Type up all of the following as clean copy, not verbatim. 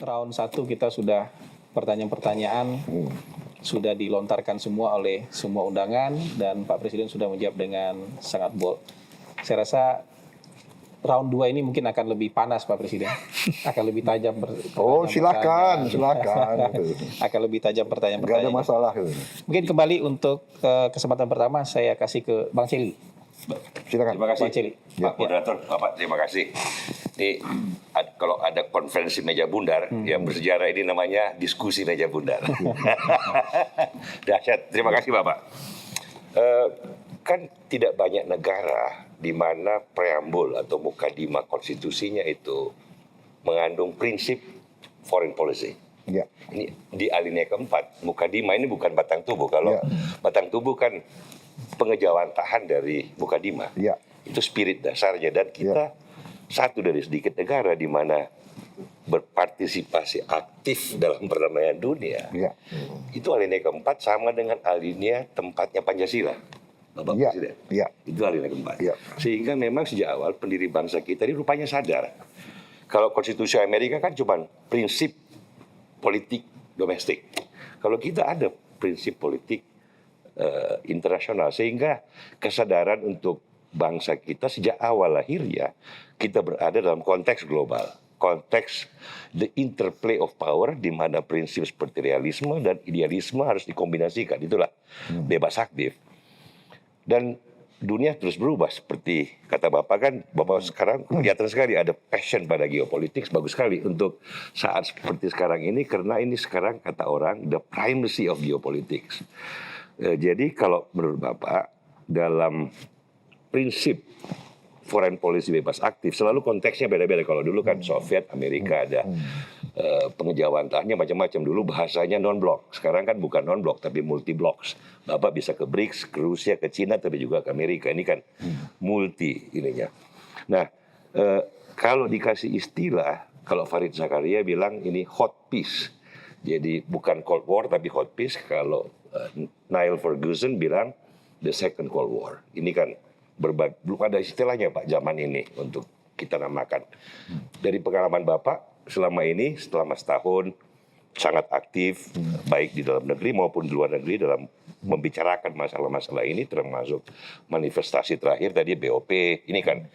round 1 kita sudah pertanyaan-pertanyaan sudah dilontarkan semua oleh semua undangan dan Pak Presiden sudah menjawab dengan sangat bold. Saya rasa round 2 ini mungkin akan lebih panas Pak Presiden. Akan lebih tajam silakan. Akan lebih tajam pertanyaan-pertanyaan. Gak ada masalah. Mungkin kembali untuk kesempatan pertama saya kasih ke Bang Celi. Silakan. Terima kasih Bang Celi. Pak Moderator, Bapak terima kasih. Ini kalau ada konferensi meja bundar yang bersejarah ini namanya diskusi meja bundar. Dahsyat. Terima kasih Bapak. Kan tidak banyak negara di mana preambul atau mukadimah konstitusinya itu mengandung prinsip foreign policy. Ya. Ini di alinea keempat, mukadimah ini bukan batang tubuh. Kalau batang tubuh kan pengejawantahan dari mukadimah. Ya. Itu spirit dasarnya dan kita satu dari sedikit negara di mana berpartisipasi aktif dalam perdamaian dunia. Ya. Itu alinea keempat sama dengan alinea tempatnya Pancasila. Bapak Presiden. Ya. Itu alinea keempat. Ya. Sehingga memang sejak awal pendiri bangsa kita ini rupanya sadar. Kalau konstitusi Amerika kan cuma prinsip politik domestik. Kalau kita ada prinsip politik internasional, sehingga kesadaran untuk bangsa kita sejak awal lahirnya kita berada dalam konteks global, konteks the interplay of power di mana prinsip seperti realisme dan idealisme harus dikombinasikan. Itulah bebas aktif. Dan dunia terus berubah seperti kata Bapak kan, Bapak sekarang kelihatan sekali ada passion pada geopolitik, bagus sekali untuk saat seperti sekarang ini, karena ini sekarang kata orang the primacy of geopolitics. Jadi kalau menurut Bapak dalam prinsip foreign policy bebas aktif selalu konteksnya beda-beda. Kalau dulu kan Soviet, Amerika ada pengejawantahannya macam-macam. Dulu bahasanya non-blok. Sekarang kan bukan non-blok tapi multi-bloks. Bapak bisa ke BRICS, ke Rusia, ke Cina, tapi juga ke Amerika. Ini kan multi ininya. Nah, kalau dikasih istilah, kalau Fareed Zakaria bilang ini hot peace. Jadi bukan Cold War tapi hot peace. Kalau Niall Ferguson bilang the second Cold War. Ini kan belum ada istilahnya Pak zaman ini untuk kita namakan. Dari pengalaman Bapak selama ini, selama setahun sangat aktif baik di dalam negeri maupun di luar negeri dalam membicarakan masalah-masalah ini, termasuk manifestasi terakhir tadi BOP. Ini kan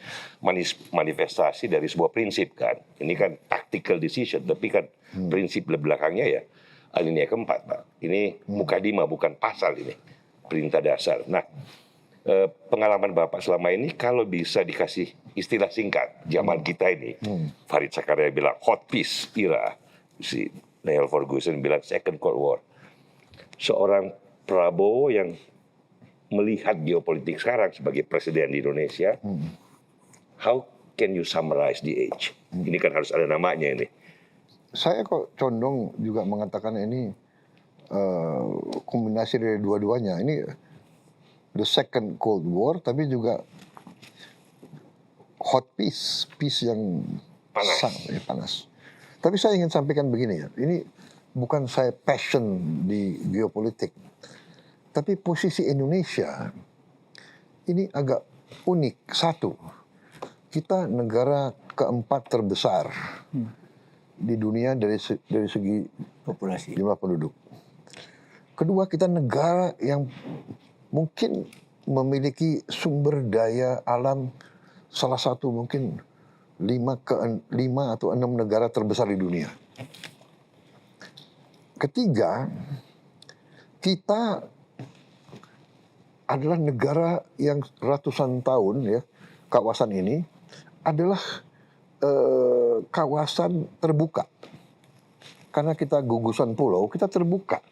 manifestasi dari sebuah prinsip kan. Ini kan tactical decision, tapi kan prinsip belakangnya ya alinea keempat Pak. Ini mukadimah bukan pasal, ini perintah dasar. Nah, pengalaman Bapak selama ini kalau bisa dikasih istilah singkat zaman kita ini, Fareed Zakaria bilang hot peace era, si Niall Ferguson bilang second Cold War. Seorang Prabowo yang melihat geopolitik sekarang sebagai presiden di Indonesia, how can you summarize the age? Ini kan harus ada namanya ini. Saya kok condong juga mengatakan ini kombinasi dari dua-duanya. Ini the second Cold War, tapi juga hot peace, peace yang panas. Tapi saya ingin sampaikan begini ya, ini bukan saya passion di geopolitik, tapi posisi Indonesia ini agak unik. Satu, kita negara keempat terbesar di dunia dari segi populasi, jumlah penduduk. Kedua, kita negara yang mungkin memiliki sumber daya alam salah satu mungkin 5 atau 6 negara terbesar di dunia. Ketiga, kita adalah negara yang ratusan tahun ya, kawasan ini adalah kawasan terbuka. Karena kita gugusan pulau, kita terbuka.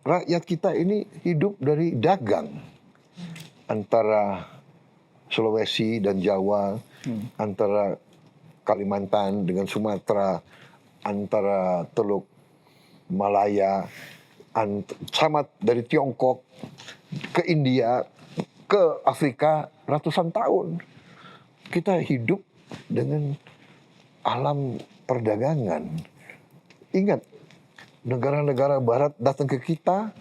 Rakyat kita ini hidup dari dagang antara Sulawesi dan Jawa, antara Kalimantan dengan Sumatera, antara Teluk Malaya, sama dari Tiongkok ke India, ke Afrika ratusan tahun. Kita hidup dengan alam perdagangan. Ingat, negara-negara barat datang ke kita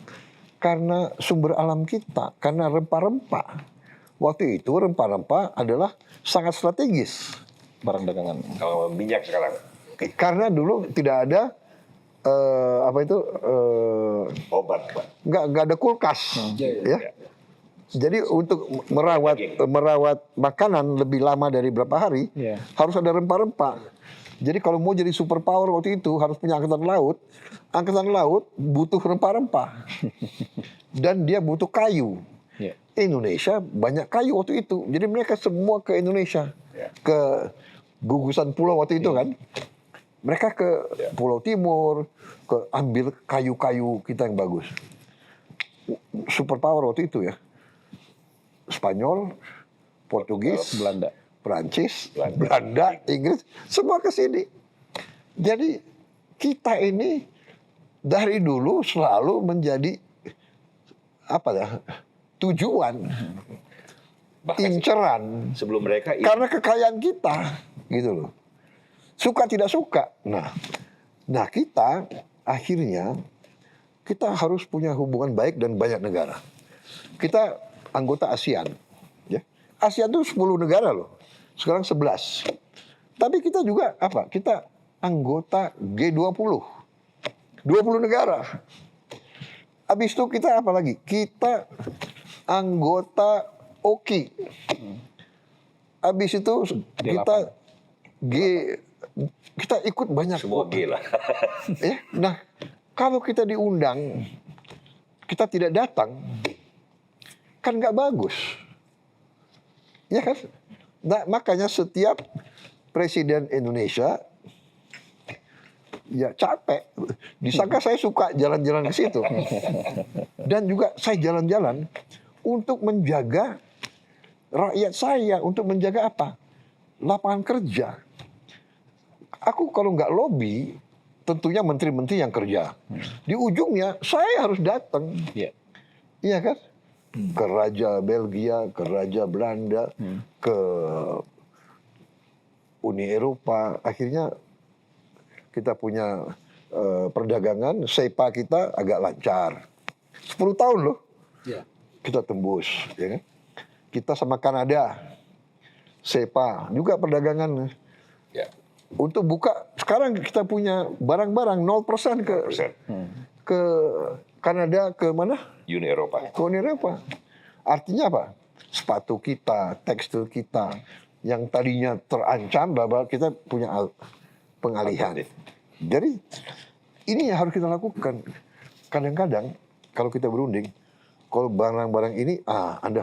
karena sumber alam kita, karena rempah-rempah. Waktu itu rempah-rempah adalah sangat strategis. Barang dagangan. Kalau minyak sekarang. Karena dulu tidak ada Obat, Pak. nggak ada kulkas, ya. Jadi untuk merawat makanan lebih lama dari berapa hari, harus ada rempah-rempah. Jadi kalau mau jadi superpower waktu itu harus punya angkatan laut. Angkatan laut butuh rempah-rempah. Dan dia butuh kayu. Indonesia banyak kayu waktu itu. Jadi mereka semua ke Indonesia. Ke gugusan pulau waktu itu kan. Mereka ke Pulau Timur, ke ambil kayu-kayu kita yang bagus. Superpower waktu itu ya. Spanyol, Portugis, Belanda, Prancis, Belanda, Inggris, semua ke sini. Jadi kita ini dari dulu selalu menjadi tujuan, Bahkan inceran, sebelum mereka karena kekayaan kita, gitu loh. Suka tidak suka. Nah kita akhirnya kita harus punya hubungan baik dan banyak negara. Kita anggota ASEAN. Ya. ASEAN itu 10 negara loh. Sekarang 11. Tapi kita juga Kita anggota G20. 20 negara. Habis itu kita apa lagi? Kita anggota OKI. Habis itu kita ikut banyak. semua gila. Ya, nah, kalau kita diundang, kita tidak datang, kan nggak bagus. Ya kan? Nah, makanya setiap presiden Indonesia ya capek. Disangka saya suka jalan-jalan ke situ. Dan juga saya jalan-jalan untuk menjaga rakyat saya, untuk menjaga apa? Lapangan kerja. Aku kalau nggak lobby, tentunya menteri-menteri yang kerja. Di ujungnya saya harus datang. Iya kan? Ke Raja Belgia, ke Raja Belanda, ke Uni Eropa. Akhirnya kita punya perdagangan, SEPA kita agak lancar. 10 tahun loh kita tembus. Ya kan? Kita sama Kanada, SEPA, juga perdagangan. Untuk buka, sekarang kita punya barang-barang 0% ke Kanada, ke mana? Uni Eropa. Ke Uni Eropa. Artinya apa? Sepatu kita, tekstil kita, yang tadinya terancam, bahwa kita punya pengalihan. Jadi, ini yang harus kita lakukan. Kadang-kadang, kalau kita berunding, kalau barang-barang ini, Anda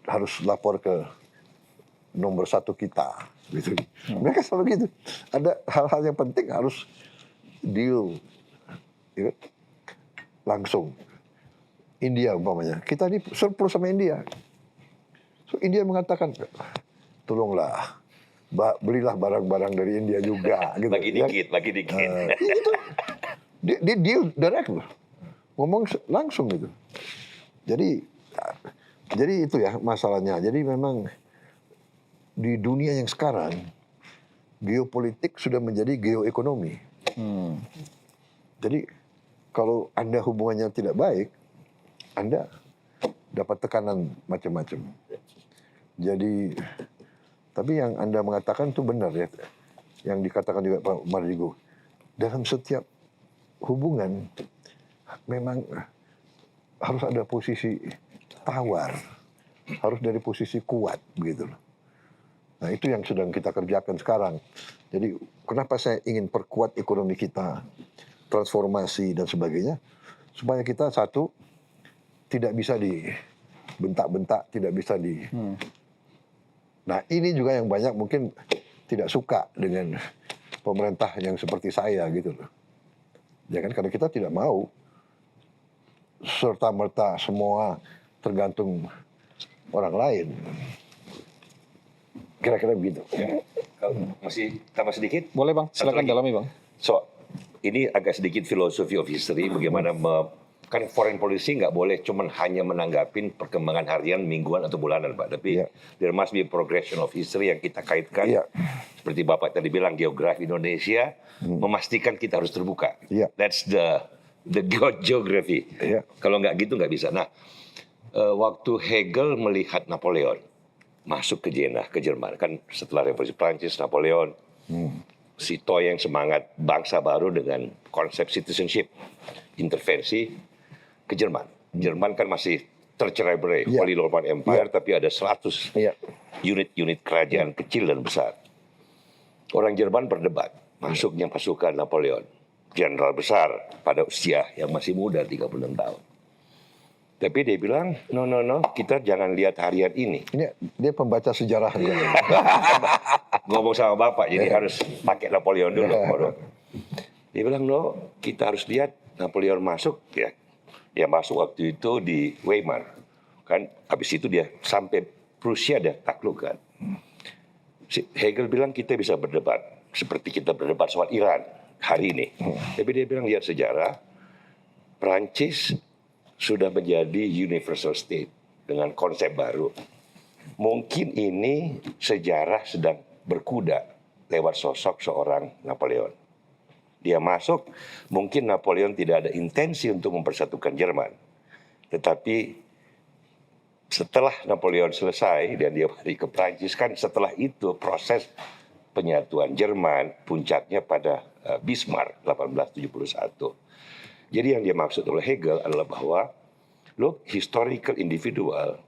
harus lapor ke nomor 1 kita. Gitu. Mereka selalu gitu. Ada hal-hal yang penting harus deal ya, langsung. India umpamanya, kita ini surplus sama India. So India mengatakan, tolonglah belilah barang-barang dari India juga. Gitu, Lagi dikit. Gitu. Dia deal direct loh. Ngomong langsung gitu. Jadi itu ya masalahnya. Jadi memang di dunia yang sekarang, geopolitik sudah menjadi geoekonomi. Jadi kalau Anda hubungannya tidak baik, Anda dapat tekanan macam-macam. Jadi, tapi yang Anda mengatakan itu benar ya. Yang dikatakan juga Pak Mardigo. Dalam setiap hubungan, memang harus ada posisi tawar. Harus dari posisi kuat, begitu loh. Nah itu yang sedang kita kerjakan sekarang. Jadi kenapa saya ingin perkuat ekonomi kita, transformasi dan sebagainya, supaya kita satu tidak bisa dibentak-bentak, tidak bisa di. Nah ini juga yang banyak mungkin tidak suka dengan pemerintah yang seperti saya gitu loh. Ya kan karena kita tidak mau serta-merta semua tergantung orang lain. Kira-kira begitu. Kalau masih tambah sedikit? Boleh Bang, silakan dalami Bang. So, ini agak sedikit philosophy of history, bagaimana kan foreign policy nggak boleh cuman hanya menanggapin perkembangan harian, mingguan atau bulanan, Pak. Tapi there must be a progression of history yang kita kaitkan. Seperti Bapak tadi bilang, geografi Indonesia memastikan kita harus terbuka. That's the geography. Kalau nggak gitu nggak bisa. Nah, waktu Hegel melihat Napoleon masuk ke Jena, ke Jerman, kan setelah revolusi Prancis, Napoleon si Toy yang semangat bangsa baru dengan konsep citizenship, intervensi ke Jerman. Jerman kan masih tercerai-berai, Holy Roman Empire, tapi ada 100 unit-unit kerajaan kecil dan besar. Orang Jerman berdebat, masuknya pasukan Napoleon, jenderal besar pada usia yang masih muda, 36 tahun. Tapi dia bilang, no, kita jangan lihat harian ini. Ini dia pembaca sejarah. Ngomong sama Bapak, jadi harus pakai Napoleon dulu. Dia bilang, no, kita harus lihat Napoleon masuk, ya. Dia masuk waktu itu di Weimar. Kan, habis itu dia sampai Prusia dia taklukkan. Hegel bilang kita bisa berdebat, seperti kita berdebat soal Iran hari ini. Tapi dia bilang, lihat sejarah, Prancis sudah menjadi universal state dengan konsep baru. Mungkin ini sejarah sedang berkuda lewat sosok seorang Napoleon. Dia masuk, mungkin Napoleon tidak ada intensi untuk mempersatukan Jerman. Tetapi setelah Napoleon selesai dan dia balik ke Prancis, kan setelah itu proses penyatuan Jerman puncaknya pada Bismarck 1871. Jadi yang dia maksud oleh Hegel adalah bahwa look, historical individual,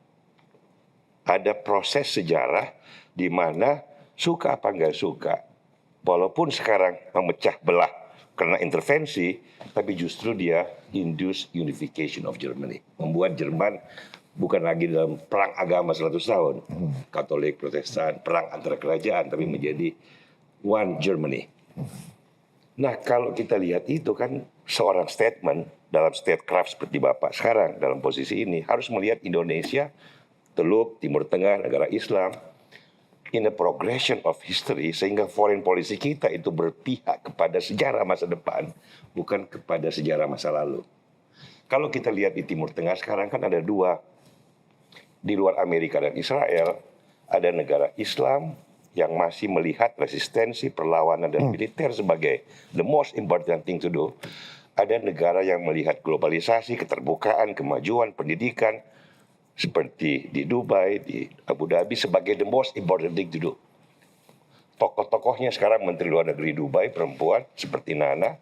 ada proses sejarah di mana suka apa nggak suka, walaupun sekarang memecah belah karena intervensi, tapi justru dia induce unification of Germany, membuat Jerman bukan lagi dalam perang agama 100 tahun, Katolik, Protestan, perang antara kerajaan, tapi menjadi one Germany. Nah, kalau kita lihat itu kan seorang statement dalam statecraft seperti Bapak sekarang dalam posisi ini harus melihat Indonesia, Teluk, Timur Tengah, negara Islam in a progression of history, sehingga foreign policy kita itu berpihak kepada sejarah masa depan, bukan kepada sejarah masa lalu. Kalau kita lihat di Timur Tengah sekarang kan ada dua, di luar Amerika dan Israel, ada negara Islam yang masih melihat resistensi, perlawanan, dan militer sebagai the most important thing to do. Ada negara yang melihat globalisasi, keterbukaan, kemajuan, pendidikan, seperti di Dubai, di Abu Dhabi, sebagai the most important thing to do. Tokoh-tokohnya sekarang Menteri Luar Negeri Dubai, perempuan, seperti Nana,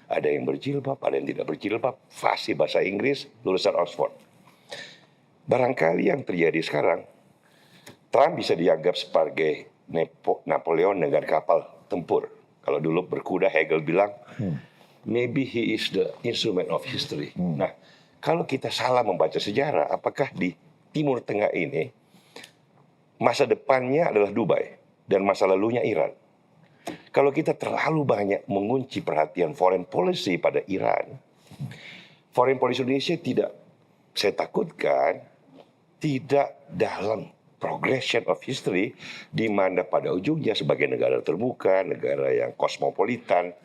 ada yang berjilbab, ada yang tidak berjilbab, fasih bahasa Inggris, lulusan Oxford. Barangkali yang terjadi sekarang, Trump bisa dianggap sebagai Napoleon dengan kapal tempur. Kalau dulu berkuda, Hegel bilang, maybe he is the instrument of history. Nah, kalau kita salah membaca sejarah, apakah di Timur Tengah ini masa depannya adalah Dubai dan masa lalunya Iran? Kalau kita terlalu banyak mengunci perhatian foreign policy pada Iran, foreign policy Indonesia tidak, saya takutkan, tidak dalam progression of history, di mana pada ujungnya sebagai negara terbuka, negara yang kosmopolitan,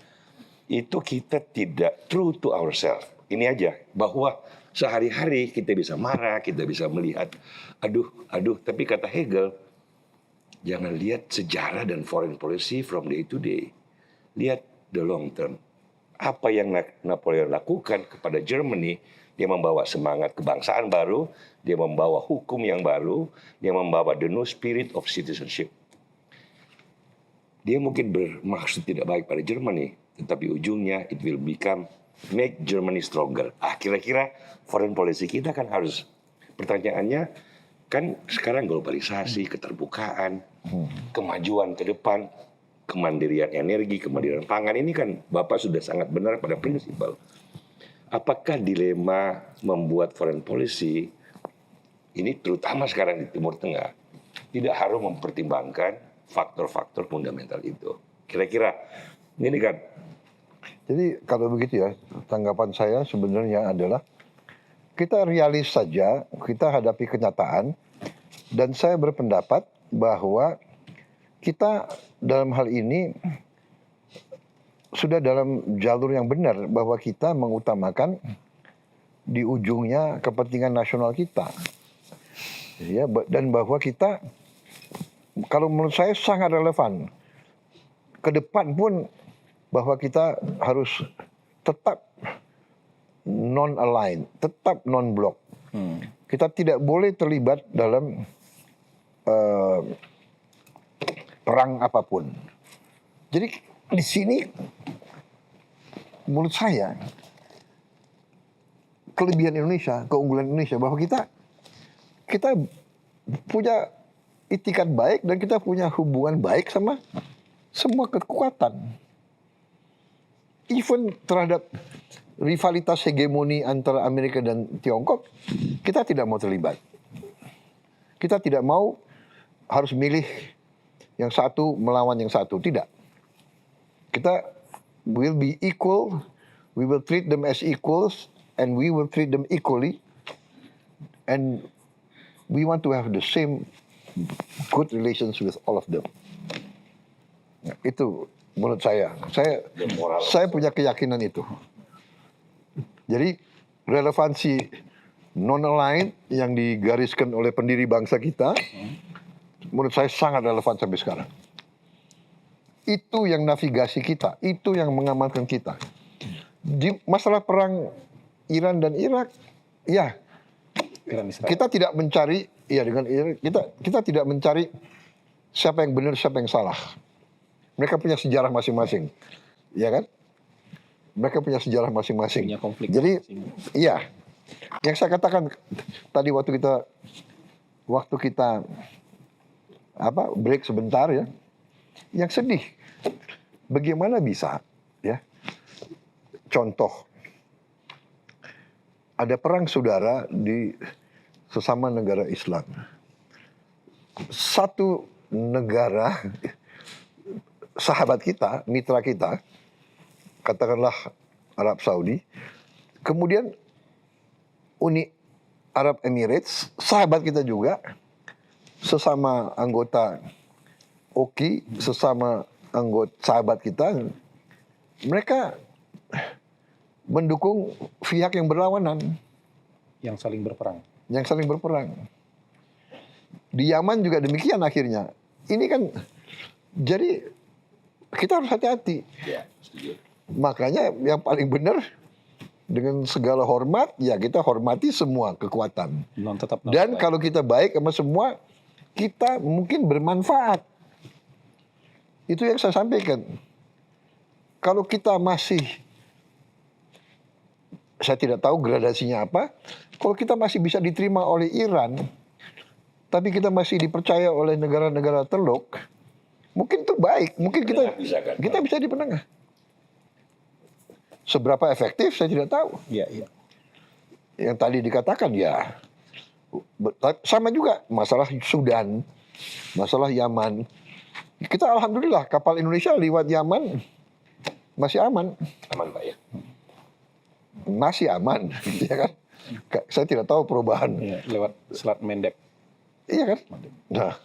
itu kita tidak true to ourselves. Ini aja, bahwa sehari-hari kita bisa marah, kita bisa melihat, aduh, tapi kata Hegel, jangan lihat sejarah dan foreign policy from day to day. Lihat the long term. Apa yang Napoleon lakukan kepada Germany, dia membawa semangat kebangsaan baru, dia membawa hukum yang baru, dia membawa the new spirit of citizenship. Dia mungkin bermaksud tidak baik pada Germany, tetapi ujungnya it will become make Germany stronger. Kira-kira foreign policy kita kan harus, pertanyaannya kan sekarang globalisasi, keterbukaan, kemajuan ke depan, kemandirian energi, kemandirian pangan, ini kan Bapak sudah sangat benar pada prinsipal. Apakah dilema membuat foreign policy ini terutama sekarang di Timur Tengah tidak harus mempertimbangkan faktor-faktor fundamental itu? Kira-kira ini kan. Jadi kalau begitu ya, tanggapan saya sebenarnya adalah kita realis saja, kita hadapi kenyataan, dan saya berpendapat bahwa kita dalam hal ini sudah dalam jalur yang benar, bahwa kita mengutamakan di ujungnya kepentingan nasional kita, ya, dan bahwa kita, kalau menurut saya sangat relevan ke depan pun, bahwa kita harus tetap non-aligned, tetap non-blok. Kita tidak boleh terlibat dalam perang apapun. Jadi di sini menurut saya kelebihan Indonesia, keunggulan Indonesia bahwa kita punya itikat baik dan kita punya hubungan baik sama semua kekuatan. Even terhadap rivalitas hegemoni antara Amerika dan Tiongkok, kita tidak mau terlibat. Kita tidak mau harus milih yang satu melawan yang satu, tidak. Kita will be equal, we will treat them as equals, and we will treat them equally, and we want to have the same good relations with all of them. Nah, itu menurut saya punya keyakinan itu. Jadi relevansi non-aligned yang digariskan oleh pendiri bangsa kita, menurut saya sangat relevan sampai sekarang. Itu yang navigasi kita, itu yang mengamankan kita. Di masalah perang Iran dan Irak, ya kita tidak mencari, ya dengan Iran, kita tidak mencari siapa yang benar, siapa yang salah. Mereka punya sejarah masing-masing, ya kan? Mereka punya sejarah masing-masing. Punya konflik. Jadi, iya, yang saya katakan tadi waktu kita break sebentar ya, yang sedih, bagaimana bisa ya? Contoh, ada perang saudara di sesama negara Islam. Satu negara sahabat kita, mitra kita, katakanlah Arab Saudi, kemudian Uni Arab Emirates, sahabat kita juga, sesama anggota OKI, sesama anggota sahabat kita, mereka mendukung pihak yang berlawanan. Yang saling berperang. Yang saling berperang. Di Yaman juga demikian akhirnya. Ini kan, jadi kita harus hati-hati. Ya, setuju. Makanya yang paling benar, dengan segala hormat, ya kita hormati semua kekuatan. Dan kalau kita baik sama semua, kita mungkin bermanfaat. Itu yang saya sampaikan. Kalau kita masih, saya tidak tahu gradasinya apa, kalau kita masih bisa diterima oleh Iran, tapi kita masih dipercaya oleh negara-negara Teluk, mungkin itu baik, mungkin kita bisa di penengah. Seberapa efektif saya tidak tahu. Iya, iya. Yang tadi dikatakan ya, sama juga masalah Sudan, masalah Yaman. Kita alhamdulillah kapal Indonesia lewat Yaman masih aman. Aman Pak ya. Masih aman, ya kan? Saya tidak tahu perubahan. Iya, lewat Selat Mendeb. Iya kan? Nah,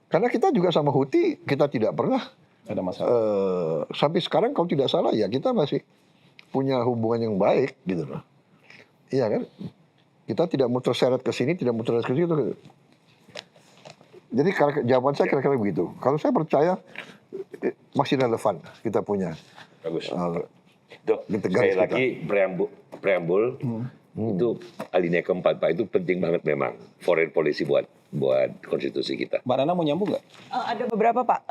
karena kita juga sama Houthi, kita tidak pernah Ada masalah. sampai sekarang kalau tidak salah ya kita masih punya hubungan yang baik gitu loh. Iya kan? Kita tidak mau terseret ke sini, tidak mau terseret ke situ. Jadi jawaban saya kira-kira begitu. Kalau saya percaya masih relevan kita punya. Bagus. Tuh, sekali lagi preambul itu alinea keempat Pak, itu penting banget memang foreign policy buat konstitusi kita. Mbak Nana mau nyambung nggak? Ada beberapa Pak.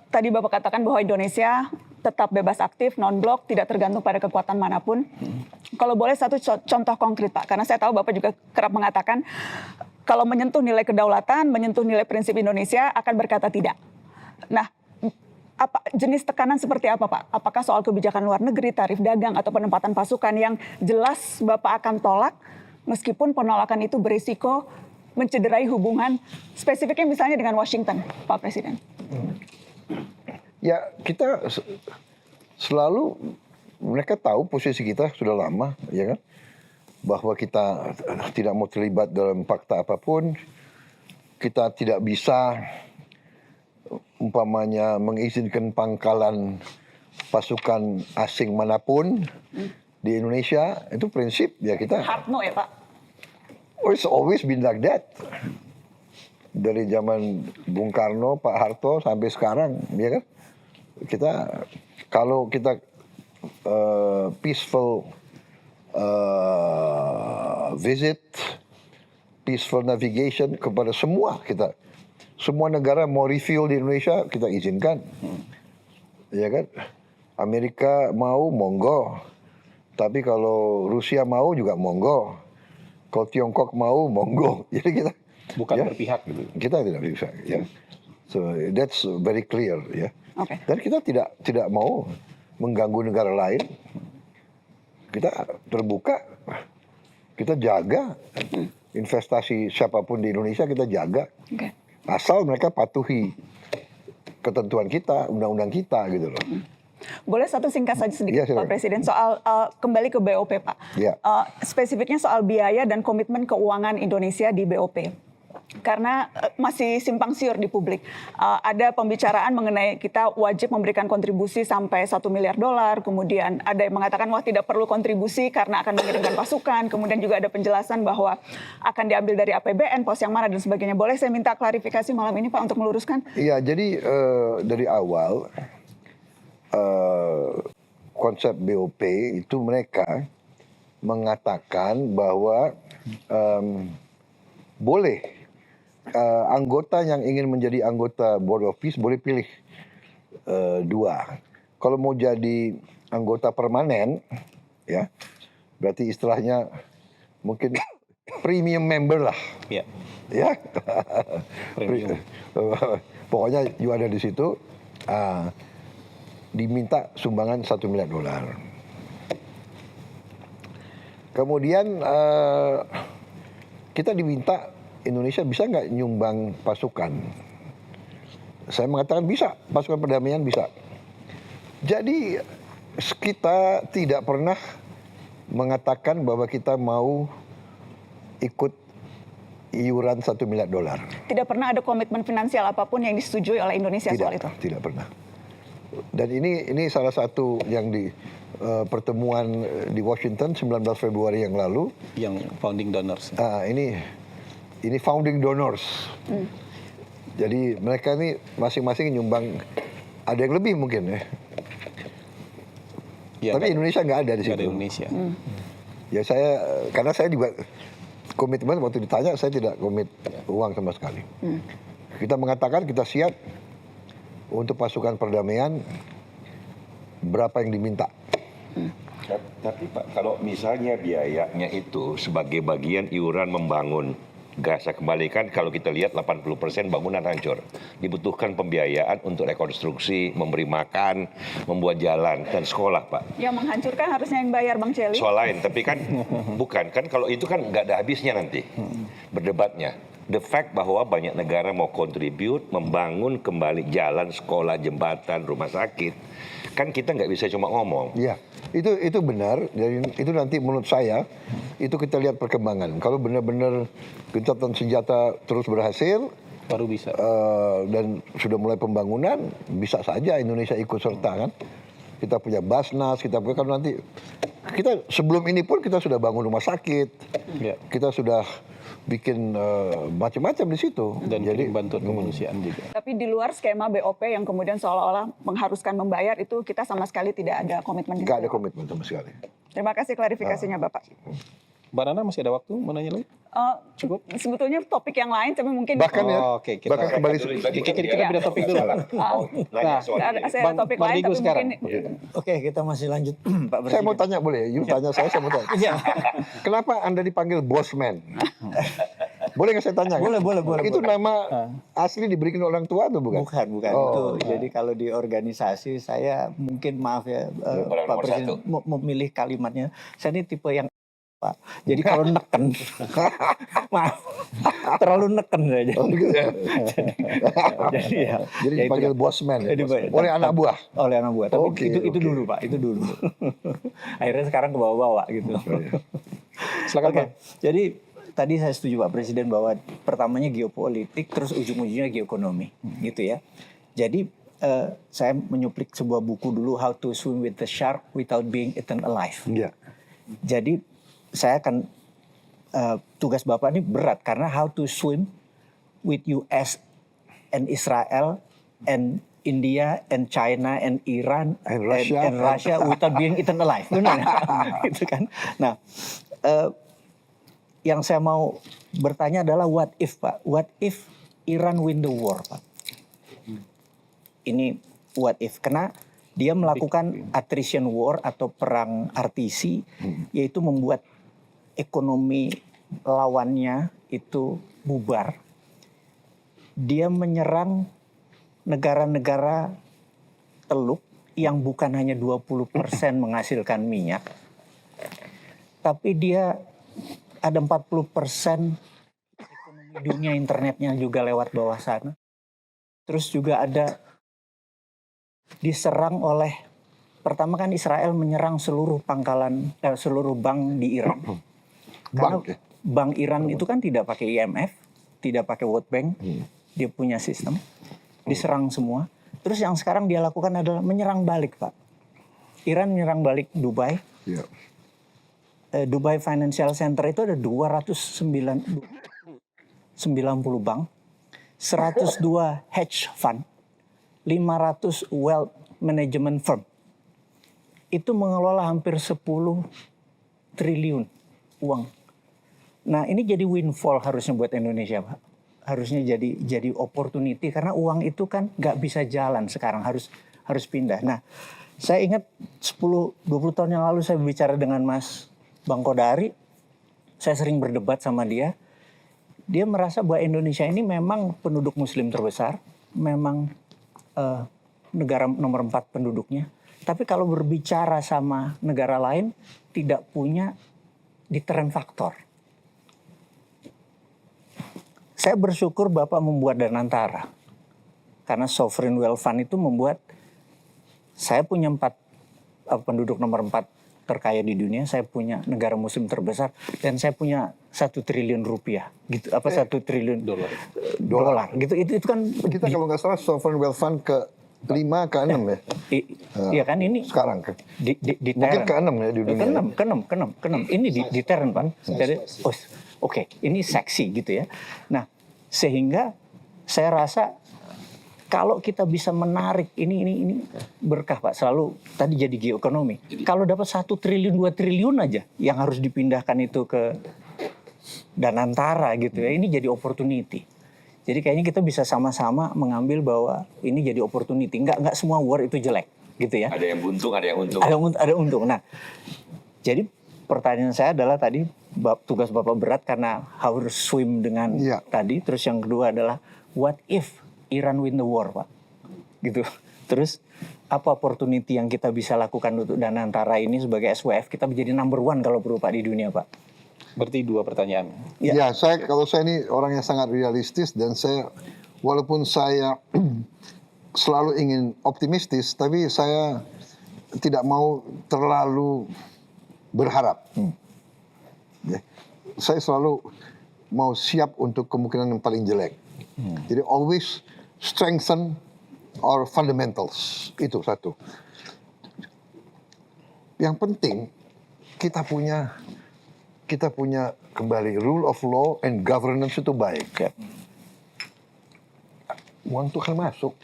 Tadi Bapak katakan bahwa Indonesia tetap bebas aktif, non-blok, tidak tergantung pada kekuatan manapun. Kalau boleh satu contoh konkret Pak, karena saya tahu Bapak juga kerap mengatakan kalau menyentuh nilai kedaulatan, menyentuh nilai prinsip Indonesia akan berkata tidak. Nah, apa jenis tekanan seperti apa Pak? Apakah soal kebijakan luar negeri, tarif dagang, atau penempatan pasukan yang jelas Bapak akan tolak meskipun penolakan itu berisiko mencederai hubungan spesifiknya misalnya dengan Washington, Pak Presiden? Ya, kita selalu, mereka tahu posisi kita sudah lama, ya kan? Bahwa kita tidak mau terlibat dalam fakta apapun, kita tidak bisa umpamanya mengizinkan pangkalan pasukan asing manapun di Indonesia. Itu prinsip ya kita. Hard no ya Pak? Oh, it's always been like that. Dari zaman Bung Karno, Pak Harto sampai sekarang, ya kan? Kalau kita peaceful visit, peaceful navigation kepada semua kita Semua negara mau refuel di Indonesia kita izinkan, ya kan? Amerika mau monggo, tapi kalau Rusia mau juga monggo, kalau Tiongkok mau monggo. Jadi kita Bukan ya, berpihak gitu. kita tidak bisa, ya. So that's very clear, ya. Oke. Dan kita tidak mau mengganggu negara lain. Kita terbuka, kita jaga investasi siapapun di Indonesia, kita jaga. Oke. Asal mereka patuhi ketentuan kita, undang-undang kita gitu loh. Boleh satu singkat saja sedikit, Iya, silakan. Pak Presiden, soal kembali ke BOP, Pak. Iya. Spesifiknya soal biaya dan komitmen keuangan Indonesia di BOP. Karena masih simpang siur di publik. Ada pembicaraan mengenai kita wajib memberikan kontribusi sampai $1 miliar, kemudian ada yang mengatakan wah tidak perlu kontribusi karena akan mengirimkan pasukan, kemudian juga ada penjelasan bahwa akan diambil dari APBN, pos yang mana dan sebagainya. Boleh saya minta klarifikasi malam ini Pak untuk meluruskan? Iya, jadi dari awal konsep BOP itu mereka mengatakan bahwa boleh anggota yang ingin menjadi anggota Board of Peace boleh pilih dua. Kalau mau jadi anggota permanen, ya berarti istilahnya mungkin premium member lah, Ya, ya. premium. Pokoknya you ada di situ, diminta sumbangan $1 miliar. Kemudian kita diminta Indonesia bisa nggak nyumbang pasukan? Saya mengatakan bisa, pasukan perdamaian bisa. Jadi kita tidak pernah mengatakan bahwa kita mau ikut iuran $1 miliar. Tidak pernah ada komitmen finansial apapun yang disetujui oleh Indonesia soal itu? Tidak pernah. Dan ini salah satu yang di pertemuan di Washington 19 Februari yang lalu. Yang founding donors. Ini founding donors. Jadi mereka ini masing-masing nyumbang, ada yang lebih mungkin ya. Ya, Tapi Indonesia nggak ada di nggak situ. ada Indonesia. Ya karena saya juga komitmen waktu ditanya saya tidak komit uang sama sekali. Kita mengatakan kita siap untuk pasukan perdamaian berapa yang diminta. Tapi Pak, kalau misalnya biayanya itu sebagai bagian iuran membangun, saya kembalikan kalau kita lihat 80% bangunan hancur. Dibutuhkan pembiayaan untuk rekonstruksi, memberi makan, membuat jalan, dan sekolah Pak. Yang menghancurkan harusnya yang bayar Bang Celi. Soal lain, tapi kan bukan. Kan kalau itu kan nggak ada habisnya nanti berdebatnya. The fact bahwa banyak negara mau contribute, membangun kembali jalan, sekolah, jembatan, rumah sakit. Kan kita nggak bisa cuma ngomong. Ya, itu benar. Dan itu nanti menurut saya itu kita lihat perkembangan. Kalau benar-benar gencatan senjata terus berhasil, Baru bisa. dan sudah mulai pembangunan, bisa saja Indonesia ikut serta kan. Kita punya Basnas, kita punya kan nanti sebelum ini pun kita sudah bangun rumah sakit, Ya. kita sudah bikin macam-macam di situ. Dan kirim bantuan kemanusiaan juga. Tapi di luar skema BOP yang kemudian seolah-olah mengharuskan membayar itu kita sama sekali tidak ada komitmen. Nggak ada komitmen sama sekali. Terima kasih klarifikasinya Bapak. Mbak Nana masih ada waktu mau nanya lagi? Cukup. Sebetulnya topik yang lain tapi mungkin Bahkan ya, Oke, kita- bahkan kembali Kita beda topik dulu. Nanya soal ini. saya ada topik Bang lain Digu tapi sekarang. mungkin Oke, kita masih lanjut Pak saya Presiden. mau tanya boleh? You tanya saya mau tanya. Iya. Kenapa Anda dipanggil Bosman? Boleh nggak saya tanya? Boleh, boleh. Itu nama asli diberikan orang tua atau bukan? Bukan. Oh. Itu. Jadi kalau di organisasi saya mungkin maaf ya Orang Pak nomor Presiden memilih kalimatnya. Saya ini tipe yang Pak. Jadi kalau neken, maaf, terlalu neken saja. Oh, gitu. Jadi ya. Jadi ya dipanggil itu. Bosman ya? Jadi, Oleh anak buah? Oleh anak buah. Tapi Oke, itu oke. dulu Pak, itu dulu. Akhirnya sekarang ke bawah-bawah gitu. Silakan Oke, Bang. jadi tadi saya setuju Pak Presiden bahwa pertamanya geopolitik, terus ujung-ujungnya geoekonomi, gitu ya. Jadi saya menyuplik sebuah buku dulu, How to Swim with the Shark Without Being Eaten Alive. Iya. Jadi saya akan tugas Bapak ini berat karena how to swim with US and Israel and India and China and Iran And Russia. and Russia without being eaten alive, benar? Gitu kan? Nah, yang saya mau bertanya adalah what if Pak? What if Iran win the war, Pak? Ini what if? Karena dia melakukan attrition war atau perang RTC, yaitu membuat ekonomi lawannya itu bubar. Dia menyerang negara-negara Teluk yang bukan hanya 20% menghasilkan minyak, tapi dia ada 40% ekonomi dunia internetnya juga lewat bawah sana. Terus juga ada diserang oleh, pertama kan Israel menyerang seluruh seluruh bank di Iran. Karena bank Iran itu kan tidak pakai IMF, tidak pakai World Bank, dia punya sistem, diserang semua. Terus yang sekarang dia lakukan adalah menyerang balik, Pak. Iran menyerang balik Dubai. Iya. Dubai Financial Center itu ada 290 bank, 102 hedge fund, 500 wealth management firm. Itu mengelola hampir 10 triliun uang. Nah, ini jadi windfall harusnya buat Indonesia, Pak. Harusnya jadi opportunity karena uang itu kan nggak bisa jalan sekarang, harus pindah. Nah, saya ingat 10-20 tahun yang lalu saya bicara dengan Mas Bang Kodari, saya sering berdebat sama dia. Dia merasa bahwa Indonesia ini memang penduduk muslim terbesar, memang negara nomor 4 penduduknya. Tapi kalau berbicara sama negara lain, tidak punya deterrent factor. Saya bersyukur Bapak membuat Danantara. Karena Sovereign Wealth Fund itu membuat, saya punya penduduk nomor 4 terkaya di dunia, saya punya negara muslim terbesar, dan saya punya 1 triliun rupiah, gitu, 1 triliun dolar, gitu. Itu kan Kita kalau nggak salah Sovereign Wealth Fund ke-5 ke-6 ya. Iya kan ini Sekarang kan. di Mungkin ke-6 ya di dunia. Ke-6. Ini di Terren, Pak. Jadi oke, ini seksi gitu ya. Nah, sehingga saya rasa kalau kita bisa menarik ini berkah, Pak. Selalu tadi jadi geoekonomi. Kalau dapat 1 triliun 2 triliun aja yang harus dipindahkan itu ke Danantara gitu ya. Ini jadi opportunity. Jadi kayaknya kita bisa sama-sama mengambil bahwa ini jadi opportunity. Enggak semua war itu jelek gitu ya. Ada yang buntung, ada yang untung. Ada untung. Nah, jadi pertanyaan saya adalah tadi tugas Bapak berat karena harus swim dengan tadi. Terus yang kedua adalah what if Iran win the war, Pak? Gitu. Terus apa opportunity yang kita bisa lakukan untuk Danantara ini sebagai SWF kita menjadi number 1 kalau perlu, Pak, di dunia, Pak? Berarti 2 pertanyaan. Ya, kalau saya ini orang yang sangat realistis dan saya walaupun saya selalu ingin optimistis, tapi saya tidak mau terlalu berharap. Ya. Saya selalu mau siap untuk kemungkinan yang paling jelek. Jadi always strengthen our fundamentals. Itu satu. Yang penting kita punya kembali rule of law and governance itu baik. Uang itu akan masuk.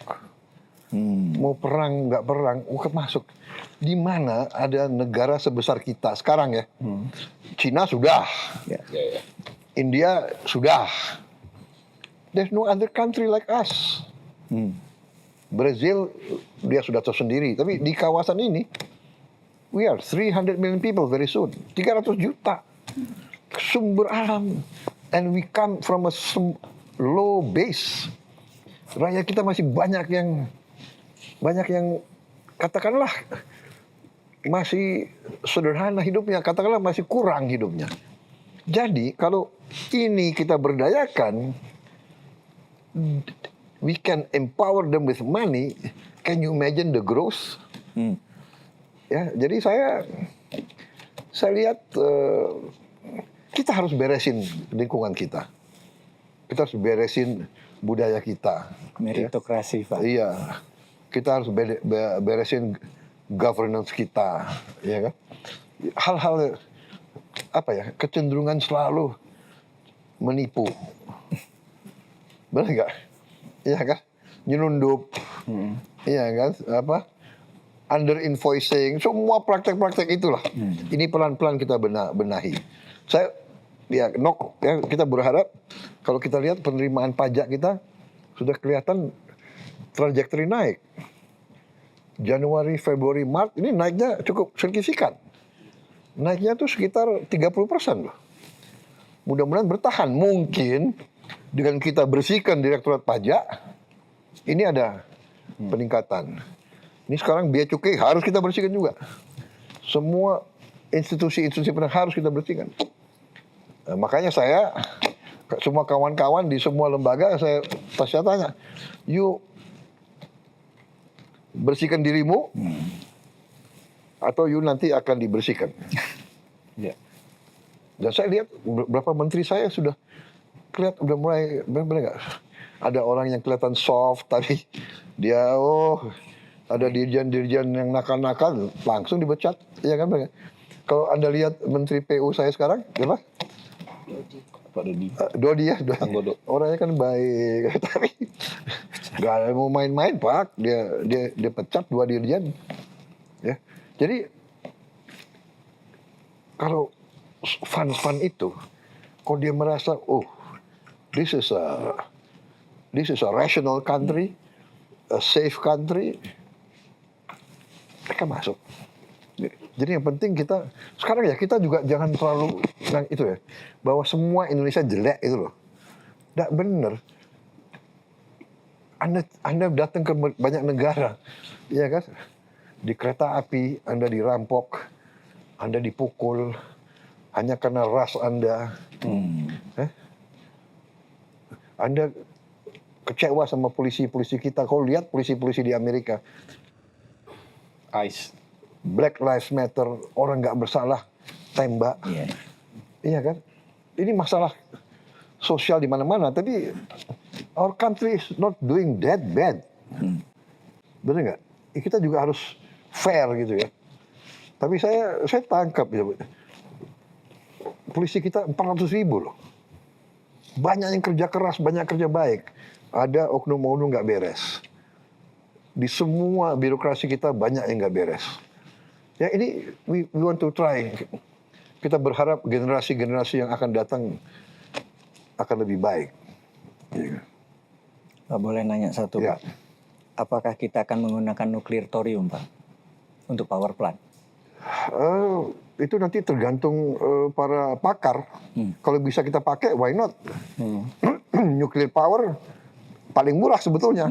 Mau perang nggak perang, uang masuk. Di mana ada negara sebesar kita sekarang ya? Cina sudah, India sudah. There's no other country like us. Brazil dia sudah tersendiri, tapi di kawasan ini we are 300 million people very soon. 300 juta sumber alam, and we come from a low base. Rakyat kita masih banyak yang katakanlah masih sederhana hidupnya, katakanlah masih kurang hidupnya. Jadi kalau ini kita berdayakan, we can empower them with money. Can you imagine the growth? Ya, jadi saya lihat kita harus beresin lingkungan kita. Kita harus beresin budaya kita. Meritokrasi, Pak. Iya, kita harus beresin governance kita, ya kan? Hal-hal kecenderungan selalu menipu. Benar nggak? Iya kan? Nyelundup. Iya kan? Under invoicing, semua praktek-praktek itulah. Ini pelan-pelan kita benahi. Kita berharap kalau kita lihat penerimaan pajak kita sudah kelihatan trajektori naik. Januari, Februari, Maret ini naiknya cukup signifikan. Naiknya tuh sekitar 30% loh. Mudah-mudahan bertahan. Mungkin dengan kita bersihkan Direktorat Pajak, ini ada peningkatan. Ini sekarang biaya cukai harus kita bersihkan juga. Semua institusi-institusi harus kita bersihkan. Nah, makanya saya, semua kawan-kawan di semua lembaga, saya tanya, yuk bersihkan dirimu, atau you nanti akan dibersihkan. Ya. Dan saya lihat beberapa menteri saya sudah udah mulai, benar nggak? Ada orang yang kelihatan soft, tapi dia ada dirjen-dirjen yang nakal-nakal, langsung dipecat, ya kan? Kalau Anda lihat Menteri PU saya sekarang, siapa? Pak Dodi. Dodi ya, Anggodo. orangnya kan baik, tapi nggak mau main-main Pak, dia pecat 2 dirjen, ya. Jadi kalau fun itu, kalau dia merasa, this is a rational country, a safe country, mereka masuk. Jadi yang penting kita sekarang ya, kita juga jangan terlalu itu ya, bahwa semua Indonesia jelek itu loh. Nggak bener. Anda datang ke banyak negara, ya kan? Di kereta api Anda dirampok, Anda dipukul hanya karena ras Anda. Anda kecewa sama polisi-polisi kita. Kalau lihat polisi-polisi di Amerika, ICE. Black Lives Matter, orang nggak bersalah tembak, iya kan? Ini masalah sosial di mana-mana. Tapi our country is not doing that bad, benar nggak? Kita juga harus fair gitu ya. Tapi saya tangkap ya, polisi kita 400.000 loh. Banyak yang kerja keras, banyak kerja baik. Ada oknum-oknum nggak beres. Di semua birokrasi kita banyak yang nggak beres. Ya ini we want to try. Kita berharap generasi-generasi yang akan datang akan lebih baik. Pak, boleh nanya satu, Ya. Pak? Apakah kita akan menggunakan nuklir thorium, Pak, untuk power plant? Itu nanti tergantung para pakar. Kalau bisa kita pakai, why not? Nuclear power paling murah sebetulnya,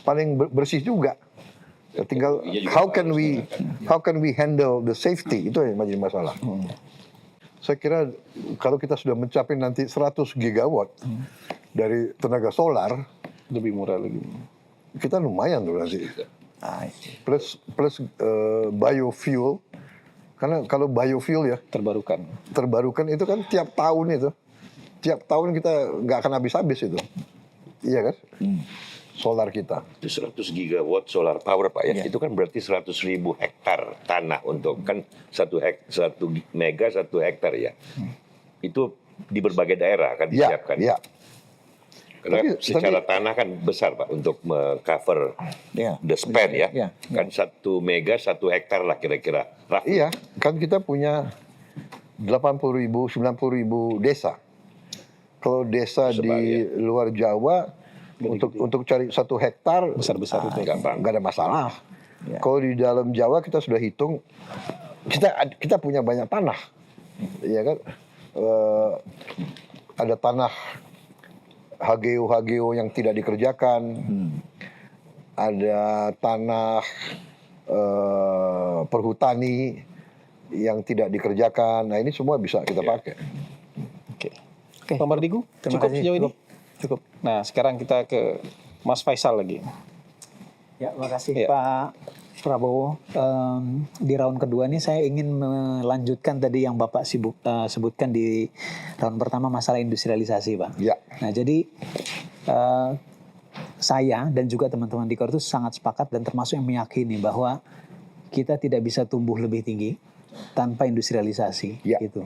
paling bersih juga. Ya, tinggal how can we handle the safety, itu yang menjadi masalah. Saya kira kalau kita sudah mencapai nanti 100 gigawatt dari tenaga solar, Lebih murah lagi. kita lumayan tuh nanti. I see. Plus biofuel, karena kalau biofuel ya terbarukan itu kan tiap tahun kita nggak akan habis itu, iya kan? Solar kita. Itu 100 gigawatt solar power Pak ya. Itu kan berarti 100.000 hektar tanah untuk kan 1 mega 1 hektar ya. Itu di berbagai daerah kan disiapkan. Ya. Karena secara tanah kan besar Pak untuk cover the span ya. Kan 1 mega 1 hektar lah kira-kira. Iya, kan kita punya 80.000, 90.000 desa. Kalau desa di luar Jawa untuk cari 1 hektar Besar-besar itu. gampang. nggak ada masalah. Kalau di dalam Jawa kita sudah hitung, kita punya banyak tanah, ya kan? Ada tanah HGO yang tidak dikerjakan, ada tanah perhutani yang tidak dikerjakan. Nah ini semua bisa kita pakai. Oke. Pak Mardigu, Terima cukup kasih. sejauh ini? Cukup. Nah, sekarang kita ke Mas Faisal lagi. Ya, makasih Ya. Pak Prabowo. Di round kedua ini saya ingin melanjutkan tadi yang Bapak sebutkan di round pertama masalah industrialisasi, Pak. Ya. Nah, jadi saya dan juga teman-teman di KOR itu sangat sepakat dan termasuk yang meyakini bahwa kita tidak bisa tumbuh lebih tinggi tanpa industrialisasi, Ya. gitu.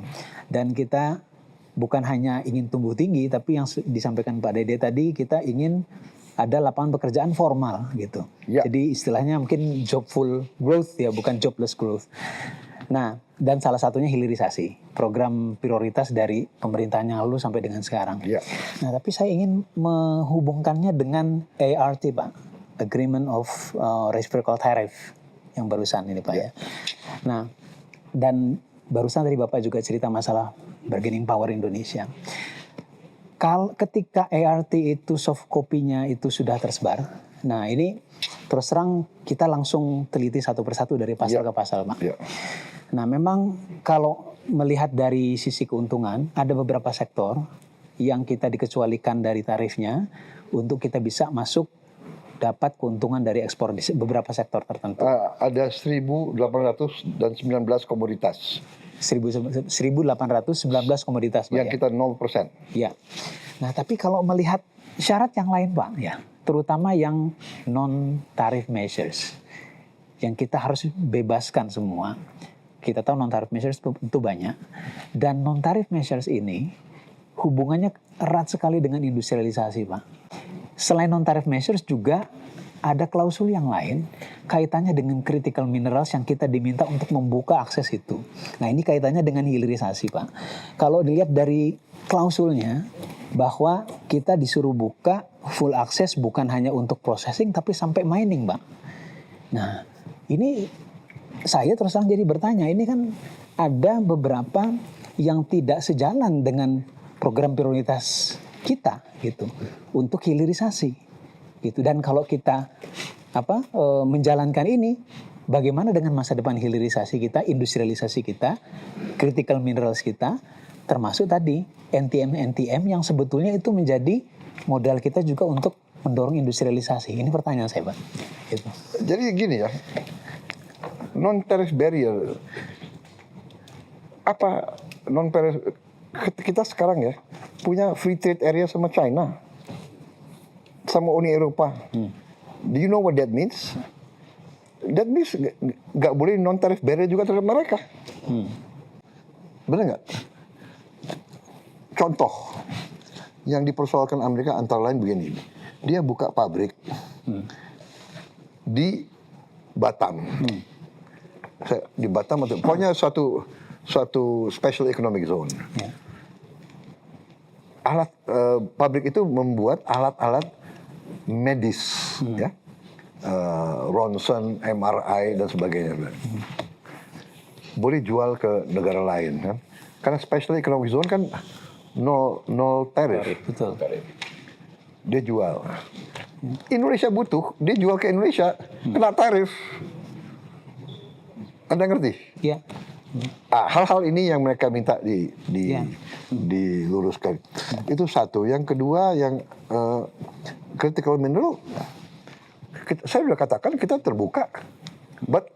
Dan kita bukan hanya ingin tumbuh tinggi, tapi yang disampaikan Pak Dede tadi, kita ingin ada lapangan pekerjaan formal gitu. Ya. Jadi istilahnya mungkin jobful growth ya, bukan jobless growth. Nah, dan salah satunya hilirisasi, program prioritas dari pemerintahan yang lalu sampai dengan sekarang. Ya. Nah, tapi saya ingin menghubungkannya dengan ART, Pak, Agreement of Reciprocal Tariff yang barusan ini, Pak ya. Nah, dan barusan tadi Bapak juga cerita masalah bargaining power Indonesia. Ketika ART itu soft copy-nya itu sudah tersebar, nah ini terus terang kita langsung teliti satu persatu dari pasal ke pasal, Pak. Ya. Nah, memang kalau melihat dari sisi keuntungan, ada beberapa sektor yang kita dikecualikan dari tarifnya untuk kita bisa masuk dapat keuntungan dari ekspor di beberapa sektor tertentu. Ada 1.819 komoditas 1.819 komoditas, Pak, yang ya. kita 0%. Ya. Nah, tapi kalau melihat syarat yang lain, Pak, ya, terutama yang non-tarif measures, yang kita harus bebaskan semua. Kita tahu non-tarif measures itu banyak, dan non-tarif measures ini hubungannya erat sekali dengan industrialisasi, Pak. Selain non-tarif measures juga ada klausul yang lain kaitannya dengan critical minerals yang kita diminta untuk membuka akses itu. Nah, ini kaitannya dengan hilirisasi, Pak. Kalau dilihat dari klausulnya bahwa kita disuruh buka full akses bukan hanya untuk processing tapi sampai mining, Pak. Nah, ini saya terus terang jadi bertanya, ini kan ada beberapa yang tidak sejalan dengan program prioritas kita gitu untuk hilirisasi gitu. Dan kalau kita menjalankan ini, bagaimana dengan masa depan hilirisasi kita, industrialisasi kita, critical minerals kita, termasuk tadi NTM yang sebetulnya itu menjadi modal kita juga untuk mendorong industrialisasi. Ini pertanyaan saya, Pak. Gitu. Jadi gini ya, non-tariff barrier, apa non-tariff, kita sekarang ya punya free trade area sama China, sama Uni Eropa. Do you know what that means? That means nggak boleh non-tariff barrier juga terhadap mereka. Benar nggak? Contoh yang dipersoalkan Amerika antara lain begini, dia buka pabrik di Batam, di Batam atau pokoknya suatu special economic zone. Pabrik itu membuat alat-alat medis, ya, ronsen, MRI dan sebagainya. Boleh jual ke negara lain, kan? Karena special economic zone kan nol tarif. Betul. Dia jual. Indonesia butuh, dia jual ke Indonesia kena tarif. Anda ngerti? Ya. Hal-hal ini yang mereka minta diluruskan. Itu satu. Yang kedua yang critical mineral, saya sudah katakan kita terbuka, but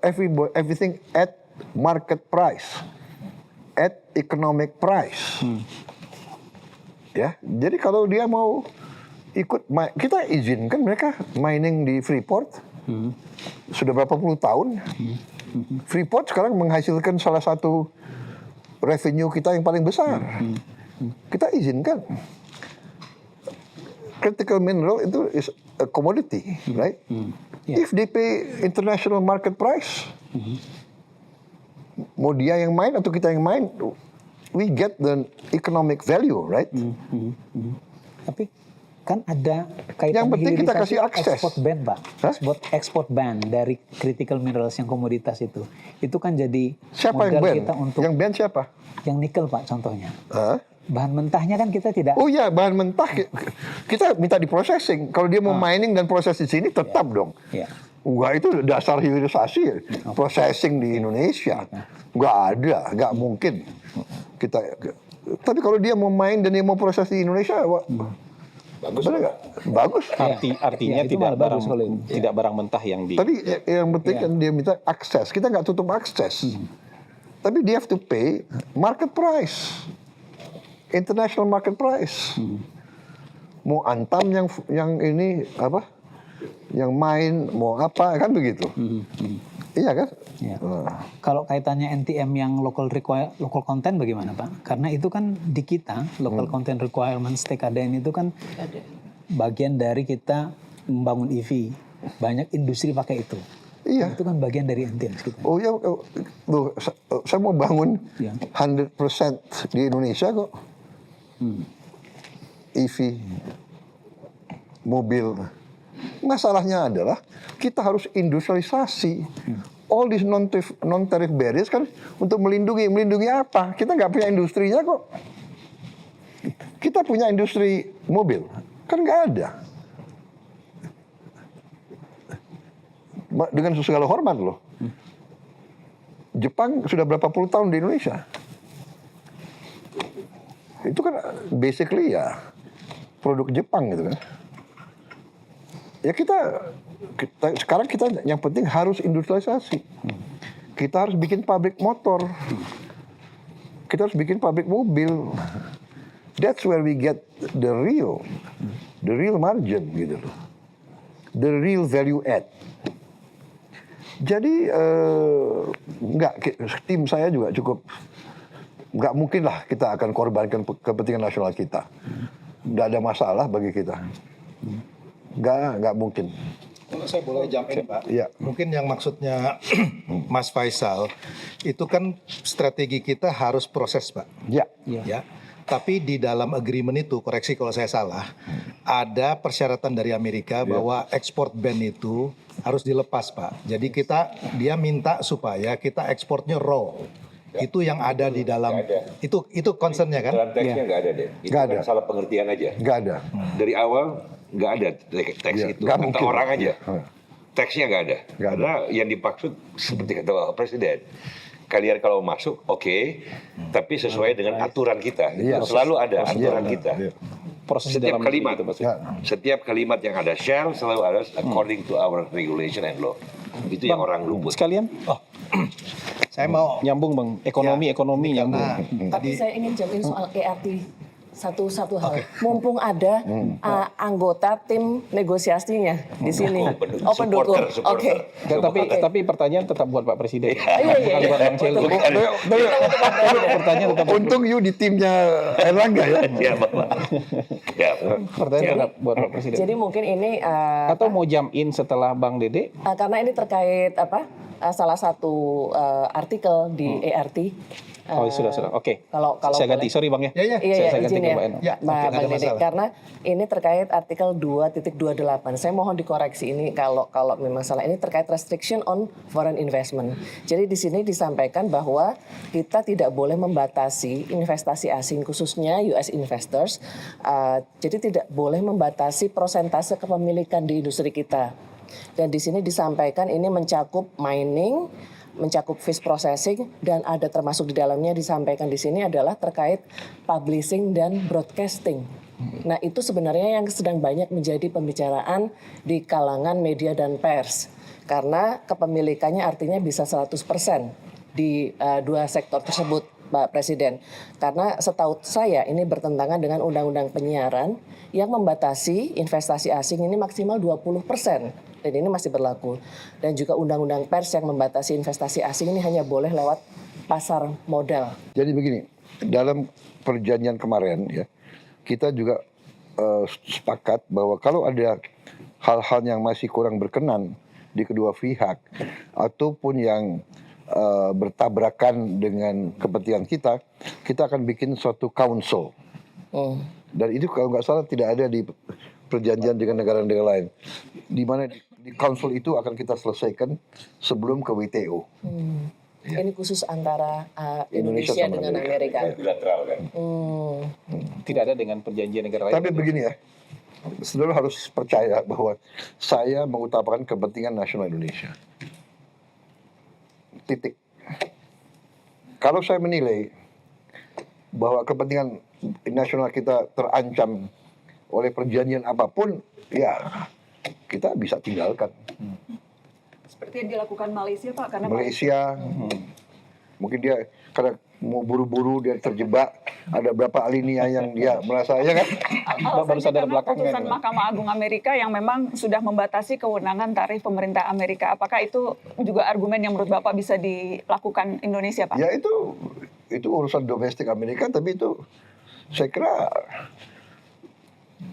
everything at market price, at economic price. Ya, jadi kalau dia mau ikut, kita izinkan mereka mining di Freeport. Sudah berapa puluh tahun. Freeport sekarang menghasilkan salah satu revenue kita yang paling besar. Kita izinkan. Critical mineral itu is a commodity, right? If they pay international market price, mau dia yang main atau kita yang main, we get the economic value, right? Tapi kan ada kaitan Yang penting kita hilirisasi kasih akses. Export ban, Pak. Hah? Export ban dari critical minerals yang komoditas itu. Itu kan jadi Siapa yang modal ban? kita untuk Yang ban siapa? yang nikel, Pak, contohnya. Hah? Bahan mentahnya kan kita tidak. Oh ya, bahan mentah kita minta di processing. Kalau dia mau mining dan proses di sini tetap dong. Ya. Enggak, itu dasar hilirisasi. Processing di Indonesia. Enggak ada, enggak mungkin. Tapi kalau dia mau main dan dia mau proses di Indonesia, bagus enggak? Bagus. Artinya Ya, itu tidak malah bagus kalau itu. tidak barang mentah yang di. Tapi yang penting kan dia minta akses. Kita nggak tutup akses. Tapi dia have to pay market price. International market price. Mau Antam yang ini apa? Yang main mau apa kan begitu. Iya kan? Ya. Kalau kaitannya NTM yang local content bagaimana, Pak? Karena itu kan di kita local content requirements TKDN itu kan bagian dari kita membangun EV. Banyak industri pakai itu. Iya. Itu kan bagian dari intens kita. Oh ya, loh, saya mau bangun Iya. 100% di Indonesia kok. EV, mobil. Masalahnya adalah kita harus industrialisasi. All these non-tariff barriers kan untuk melindungi apa? Kita nggak punya industrinya kok. Kita punya industri mobil, kan nggak ada. Dengan segala hormat loh. Jepang sudah berapa puluh tahun di Indonesia. Itu kan basically ya produk Jepang gitu kan. Ya sekarang kita yang penting harus industrialisasi. Kita harus bikin pabrik motor. Kita harus bikin pabrik mobil. That's where we get the real margin gitu loh. The real value add. Jadi tim saya juga cukup, nggak mungkin lah kita akan korbankan kepentingan nasional kita. Nggak ada masalah bagi kita. Nggak mungkin. Kalau saya boleh jump in, Pak. Iya. Mungkin yang maksudnya Mas Faisal itu kan strategi kita harus proses, Pak. Ya. Ya. Tapi di dalam agreement itu, koreksi kalau saya salah, ada persyaratan dari Amerika bahwa ekspor ban itu harus dilepas, Pak. Jadi dia minta supaya kita ekspornya raw. Itu yang ada di dalam, itu concernnya kan? Dalam teksnya nggak ada deh. Itu Nggak kan ada. salah pengertian aja. Nggak ada. Dari awal nggak ada teks Iya, itu. nggak Kata mungkin. orang aja. Hmm. Teksnya nggak ada. Nggak ada. Karena yang dimaksud seperti kata Bapak Presiden. Kalian kalau masuk oke, tapi sesuai dengan aturan kita. Iya. Itu selalu ada aturan Iya. kita. Iya. Proses Setiap dalam kalimat, negeri itu maksudnya. Ya. setiap kalimat yang ada shall selalu ada according to our regulation and law. Itu yang orang luput. Sekalian Saya mau nyambung Bang, ekonomi nyambung. Tapi saya ingin jawabin soal ERT satu hal. Mumpung ada anggota tim negosiasinya di sini. Pendukung. Supporter. Oke. Tapi pertanyaan tetap buat Pak Presiden. Iya. Bukan buat Bang Celi. Pertanyaan tetap Untung you di timnya Erlangga ya. Ya, Bapak. Ya. pertanyaan tetap buat Pak Presiden. Jadi mungkin ini Atau mau jump in setelah Bang Dede? karena ini terkait salah satu artikel di ERT. Oh sudah. Oke. Kalau Saya boleh. ganti. Sorry Bang ya. Iya. Saya ganti izin ke ya, Mbak Eno. Ya, Mbak oke, nggak ada Dede. masalah. Karena ini terkait artikel 2.28. Saya mohon dikoreksi ini kalau memang salah. Ini terkait restriction on foreign investment. Jadi di sini disampaikan bahwa kita tidak boleh membatasi investasi asing, khususnya US investors. Jadi tidak boleh membatasi persentase kepemilikan di industri kita. Dan di sini disampaikan ini mencakup mining, mencakup fish processing, dan ada termasuk di dalamnya disampaikan di sini adalah terkait publishing dan broadcasting. Nah itu sebenarnya yang sedang banyak menjadi pembicaraan di kalangan media dan pers. Karena kepemilikannya artinya bisa 100% di dua sektor tersebut, Pak Presiden. Karena setahu saya ini bertentangan dengan Undang-Undang Penyiaran yang membatasi investasi asing ini maksimal 20%. Dan ini masih berlaku. Dan juga Undang-Undang Pers yang membatasi investasi asing ini hanya boleh lewat pasar modal. Jadi begini, dalam perjanjian kemarin ya, kita juga sepakat bahwa kalau ada hal-hal yang masih kurang berkenan di kedua pihak ataupun yang bertabrakan dengan kepentingan kita akan bikin suatu council. Dan itu kalau nggak salah tidak ada di perjanjian dengan negara-negara lain. Di mana di council itu akan kita selesaikan sebelum ke WTO. Ini khusus antara Indonesia Indonesia sama dengan Amerika. Amerika. Bilateral kan. Tidak ada dengan perjanjian negara lain. Tapi begini ya, saudara harus percaya bahwa saya mengutamakan kepentingan nasional Indonesia. Titik. Kalau saya menilai bahwa kepentingan nasional kita terancam oleh perjanjian apapun, ya kita bisa tinggalkan. Seperti yang dilakukan Malaysia, Pak, karena Malaysia, mungkin dia karena mau buru-buru dia terjebak, ada berapa alinea yang dia merasa ya kan? Baru sadar karena belakangan. putusan Mahkamah Agung Amerika yang memang sudah membatasi kewenangan tarif pemerintah Amerika. Apakah itu juga argumen yang menurut Bapak bisa dilakukan Indonesia, Pak? Ya itu urusan domestik Amerika, tapi itu saya kira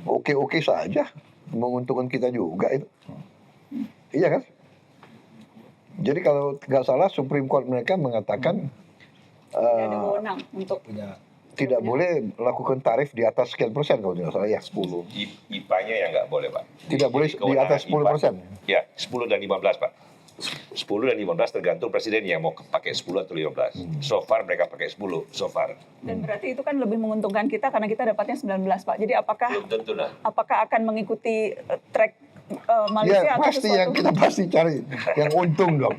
oke-oke saja, menguntungkan kita juga itu. Iya kan? Jadi kalau nggak salah Supreme Court mereka mengatakan Tidak ada wewenang untuk tidak boleh melakukan tarif di atas sekian persen kalau tidak salah ya. 10. IPA-nya yang nggak boleh, Pak. Tidak boleh Jadi di atas 10%. Ya, 10 dan 15, Pak. 10 dan 15 tergantung presiden yang mau pakai 10 atau 15. So far mereka pakai 10, so far. dan berarti itu kan lebih menguntungkan kita karena kita dapatnya 19 Pak. Jadi Belum tentu nah. apakah akan mengikuti track Ya Malaysia atau pasti yang kita pasti cari yang untung dong.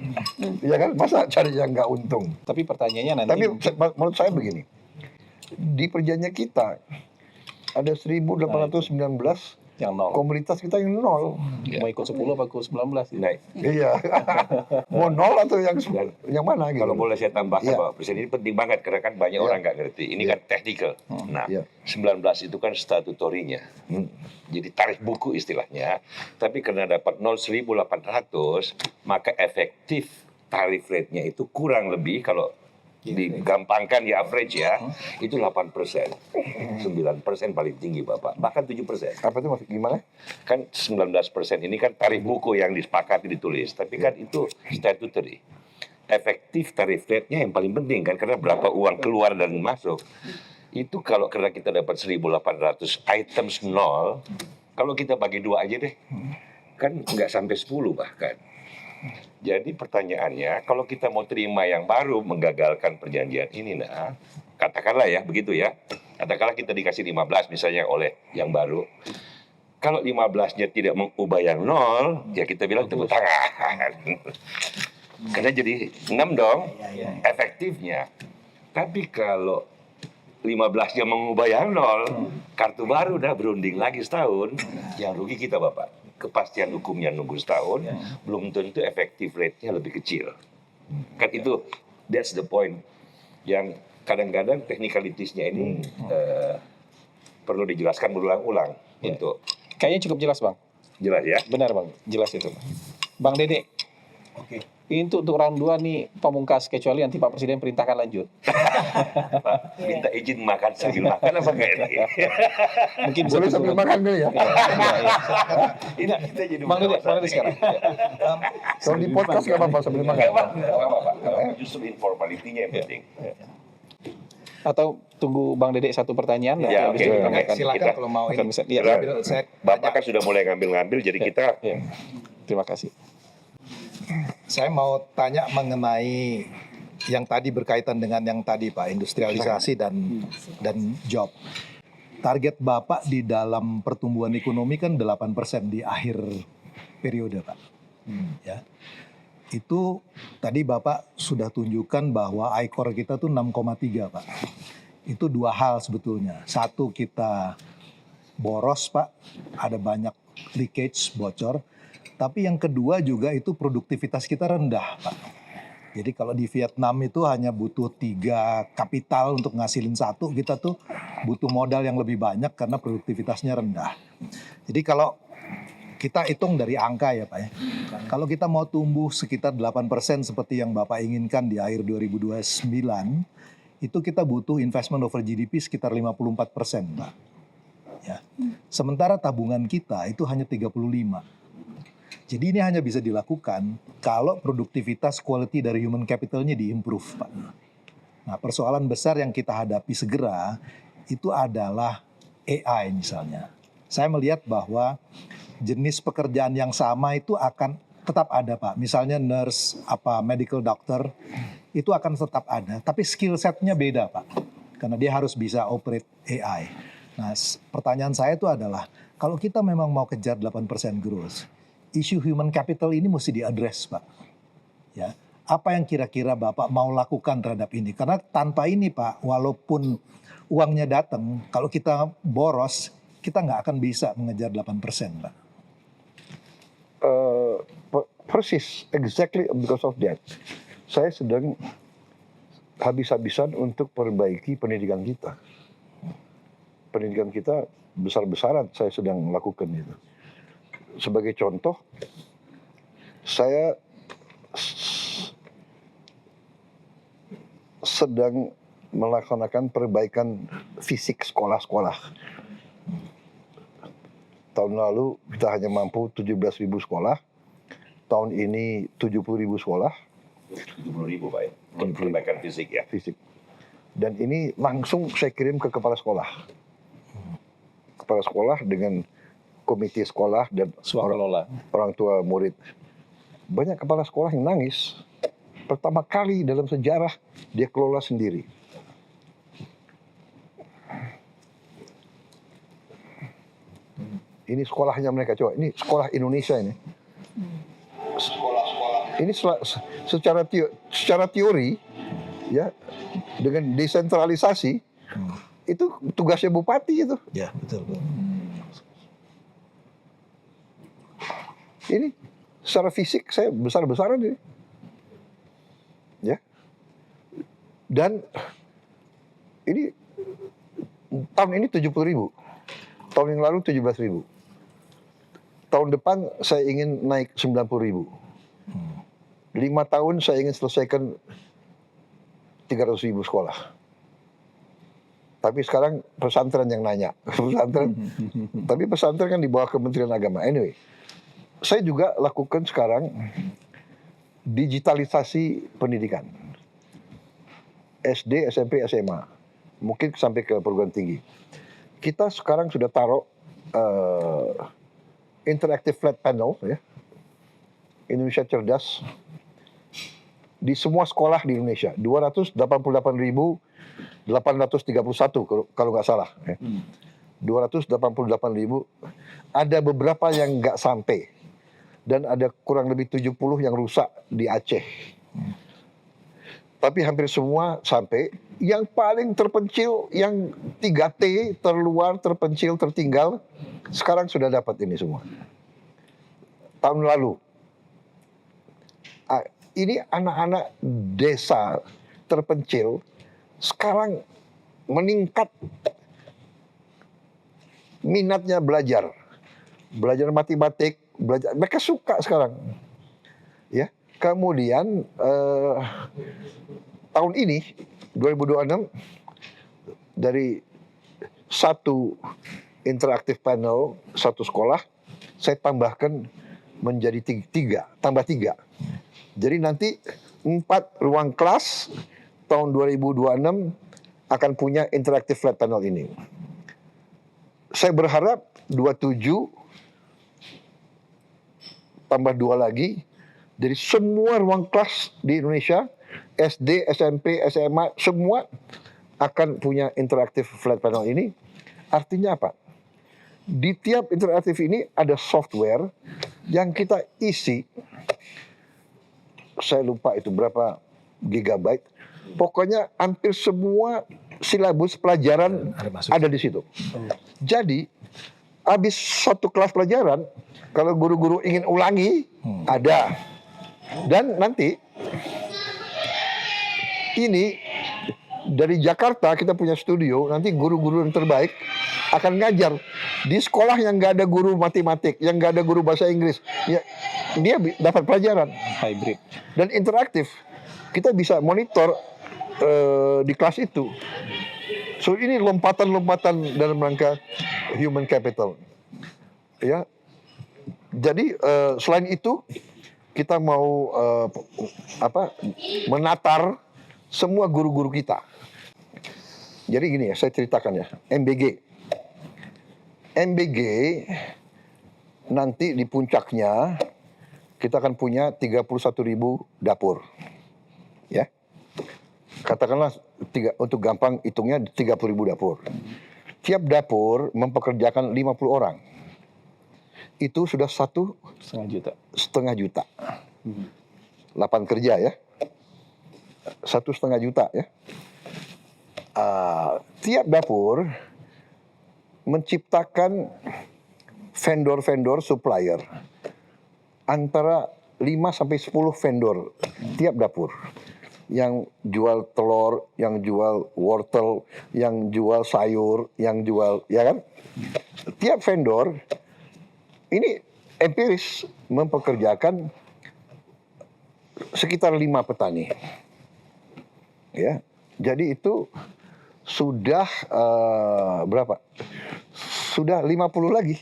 Ya kan, masa cari yang nggak untung. Tapi pertanyaannya nanti Tapi menurut saya begini, di perjanjian kita ada 1819 yang 0. komunitas kita yang nol. Mau ikut 10 apa ikut 19? Nah, Iya. Mau nol atau yang mana gitu. kalau boleh saya tambahkan, Iya. Pak Presiden, ini penting banget karena kan banyak orang nggak ngerti. Ini kan technical. Nah, Iya. 19 itu kan statutorinya. Jadi tarif buku istilahnya. Tapi karena dapat 0.800, maka efektif tarif rate-nya itu kurang lebih kalau digampangkan di average ya, itu 8%. 9% paling tinggi Bapak, bahkan 7%. Apa itu maksud gimana? Kan 19% ini kan tarif buku yang disepakati ditulis, tapi kan itu statutory. Efektif tarif rate-nya yang paling penting kan, karena berapa uang keluar dan masuk. Itu kalau karena kita dapat 1.800 items nol, kalau kita bagi 2 aja deh, kan nggak sampai 10 bahkan. Jadi pertanyaannya, kalau kita mau terima yang baru menggagalkan perjanjian ini, nah, katakanlah ya, begitu ya. Katakanlah kita dikasih 15 misalnya oleh yang baru. Kalau 15-nya tidak mengubah yang nol, ya kita bilang tepuk tangan. Karena jadi 6 dong, efektifnya. Tapi kalau 15-nya mengubah yang nol, kartu baru dah berunding lagi setahun, yang rugi kita Bapak. Kepastian hukumnya nunggu setahun, belum tentu efektif rate-nya lebih kecil. Kan itu, that's the point. Yang kadang-kadang technicalities-nya ini perlu dijelaskan berulang-ulang untuk Kayaknya cukup jelas, Bang. jelas ya. Benar, Bang. Jelas itu. Bang Dede. Oke. Ini untuk round 2 nih pamungkas, kecuali nanti Pak Presiden perintahkan lanjut. Pak, minta izin makan sambil makan apa enggak ini? Mungkin bisa Boleh sambil tunggu. makan dulu ya. Ini kita jadi Bang Dede sekarang. Kalau di podcast nggak apa-apa sambil makan. Enggak apa-apa, Pak. Justru informalitinya yang penting. Atau tunggu Bang Dede satu pertanyaan. nanti Ya, habis oke. itu kita Oke, akan- Silakan kita- kalau mau akan ini. bisa. Iya, Silakan. Saya Bapak kan sudah mulai ngambil-ngambil, jadi kita iya. Terima kasih. Saya mau tanya mengenai yang tadi berkaitan dengan yang tadi Pak, industrialisasi dan job. Target Bapak di dalam pertumbuhan ekonomi kan 8% di akhir periode Pak. Ya. Itu tadi Bapak sudah tunjukkan bahwa ICOR kita tuh 6,3 Pak. Itu dua hal sebetulnya. Satu, kita boros Pak, ada banyak leakage, bocor. Tapi yang kedua juga itu produktivitas kita rendah Pak. Jadi kalau di Vietnam itu hanya butuh 3 kapital untuk ngasilin 1, kita tuh butuh modal yang lebih banyak karena produktivitasnya rendah. Jadi kalau kita hitung dari angka ya Pak ya. Kalau kita mau tumbuh sekitar 8% seperti yang Bapak inginkan di akhir 2029, itu kita butuh investment over GDP sekitar 54% Pak. Ya. Sementara tabungan kita itu hanya 35. Jadi ini hanya bisa dilakukan kalau produktivitas quality dari human capitalnya diimprove Pak. Nah persoalan besar yang kita hadapi segera itu adalah AI misalnya. Saya melihat bahwa jenis pekerjaan yang sama itu akan tetap ada Pak. Misalnya nurse, medical doctor, itu akan tetap ada. Tapi skill setnya beda Pak. Karena dia harus bisa operate AI. Nah pertanyaan saya itu adalah, kalau kita memang mau kejar 8% growth, isu human capital ini mesti diadres Pak. Ya, apa yang kira-kira Bapak mau lakukan terhadap ini? Karena tanpa ini Pak, walaupun uangnya datang, kalau kita boros, kita nggak akan bisa mengejar 8% Pak. Persis, exactly because of that. Saya sedang habis-habisan untuk perbaiki pendidikan kita. Pendidikan kita besar-besaran saya sedang lakukan itu. Sebagai contoh, saya sedang melaksanakan perbaikan fisik sekolah-sekolah. Tahun lalu kita hanya mampu 17.000 sekolah. tahun ini 70.000 sekolah 70.000 Pak ya. Perbaikan fisik ya. fisik. Dan ini langsung saya kirim ke kepala sekolah. Kepala sekolah dengan komite sekolah dan Swakelola. orang tua murid. Banyak kepala sekolah yang nangis. Pertama kali dalam sejarah dia kelola sendiri. Ini sekolahnya mereka, coba. Ini sekolah Indonesia ini. Ini secara teori, ya, dengan desentralisasi, itu tugasnya bupati itu. Ya, betul. Ini secara fisik saya besar-besaran ini. Ya. Dan ini tahun ini 70.000. Tahun yang lalu 17.000. Tahun depan saya ingin naik 90.000. 5 tahun saya ingin selesaikan 300.000 sekolah. Tapi sekarang pesantren yang nanya. Tapi pesantren kan di bawah Kementerian Agama. Anyway, saya juga lakukan sekarang digitalisasi pendidikan. SD, SMP, SMA. Mungkin sampai ke perguruan tinggi. Kita sekarang sudah taruh interactive flat panel, ya, Indonesia Cerdas, di semua sekolah di Indonesia. 288.831 kalau nggak salah. Ya. 288.000. Ada beberapa yang nggak sampai. Dan ada kurang lebih 70 yang rusak di Aceh. Tapi hampir semua sampai. Yang paling terpencil, yang 3T, terluar, terpencil, tertinggal, sekarang sudah dapat ini semua. Tahun lalu. Ini anak-anak desa terpencil, sekarang meningkat minatnya belajar. Belajar matematik, mereka suka sekarang. Ya. Kemudian tahun ini 2026 dari satu interaktif panel satu sekolah saya tambahkan menjadi 3, tambah 3. Jadi nanti 4 ruang kelas tahun 2026 akan punya interaktif flat panel ini. Saya berharap 27 tambah 2 lagi. Jadi semua ruang kelas di Indonesia, SD, SMP, SMA, semua akan punya interaktif flat panel ini. Artinya apa? Di tiap interaktif ini ada software yang kita isi. Saya lupa itu berapa gigabyte. Pokoknya hampir semua silabus pelajaran ada di situ. Jadi habis satu kelas pelajaran, kalau guru-guru ingin ulangi, ada. Dan nanti ini dari Jakarta kita punya studio, nanti guru-guru yang terbaik akan ngajar di sekolah yang nggak ada guru matematik, yang nggak ada guru bahasa Inggris, ya, dia dapat pelajaran Hybrid. dan interaktif. Kita bisa monitor di kelas itu. So ini lompatan-lompatan dalam rangka human capital. Ya, jadi selain itu kita mau menatar semua guru-guru kita. Jadi gini ya, saya ceritakan ya, MBG nanti di puncaknya kita akan punya 31.000 dapur. Ya. Katakanlah untuk gampang hitungnya 30.000 dapur. Tiap dapur mempekerjakan 50 orang. Itu sudah 1,5 juta. 1,5 juta. 8 kerja ya. 1,5 juta ya. Tiap dapur menciptakan vendor-vendor supplier. Antara 5 sampai 10 vendor tiap dapur. Yang jual telur, yang jual wortel, yang jual sayur, yang jual, ya kan? Tiap vendor ini empiris mempekerjakan sekitar 5 petani. Ya. Jadi itu sudah berapa? Sudah 50 lagi.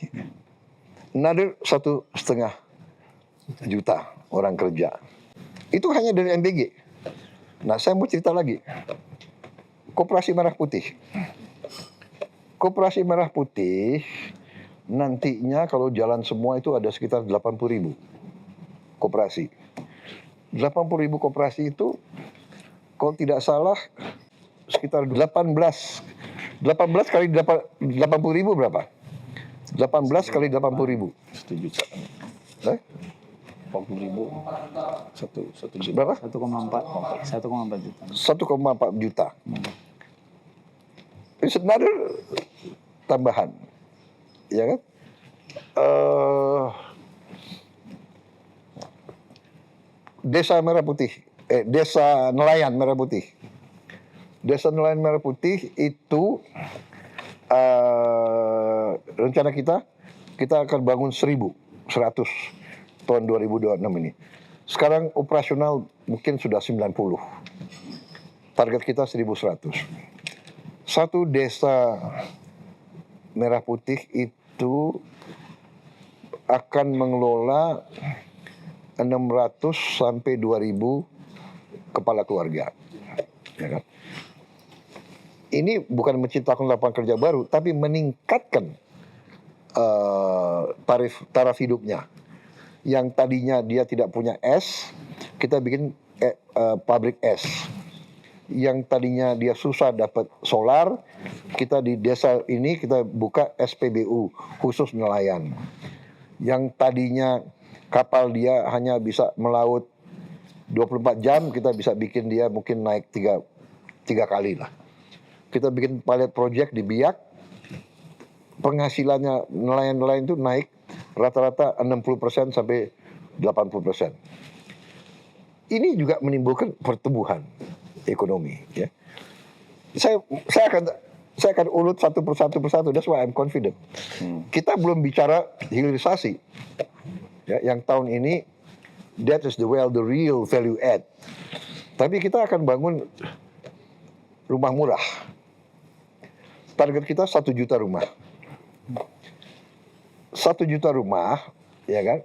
Another 1,5 juta orang kerja. Itu hanya dari MBG. Nah, saya mau cerita lagi. Koperasi Merah Putih. Koperasi Merah Putih nantinya kalau jalan semua itu ada sekitar 80.000 koperasi. 80.000 koperasi itu kalau tidak salah sekitar 18 kali 80.000 berapa? 18 kali 80.000. 1 juta. 40.000. Satu juta. Berapa? 1,4 juta. 1,4 juta. It's another tambahan, ya kan? Desa Merah Putih, Desa Nelayan Merah Putih. Desa Nelayan Merah Putih itu rencana kita akan bangun 1.100 tahun 2026 ini. Sekarang operasional mungkin sudah 90. Target kita 1.100. Satu desa Merah Putih itu akan mengelola 600 sampai 2.000 kepala keluarga. Ya kan? Ini bukan menciptakan lapangan kerja baru, tapi meningkatkan taraf hidupnya. Yang tadinya dia tidak punya es, kita bikin pabrik es. Yang tadinya dia susah dapat solar, kita di desa ini kita buka SPBU khusus nelayan. Yang tadinya kapal dia hanya bisa melaut 24 jam, kita bisa bikin dia mungkin naik tiga kali lah. Kita bikin pilot project di Biak, penghasilannya nelayan-nelayan itu naik rata-rata 60% sampai 80%. Ini juga menimbulkan pertumbuhan ekonomi. Ya. Saya akan ulut satu persatu. That's why I'm confident. Kita belum bicara hilirisasi. Ya, yang tahun ini that is the real value add. Tapi kita akan bangun rumah murah. Target kita 1 juta rumah. 1 juta rumah, ya kan?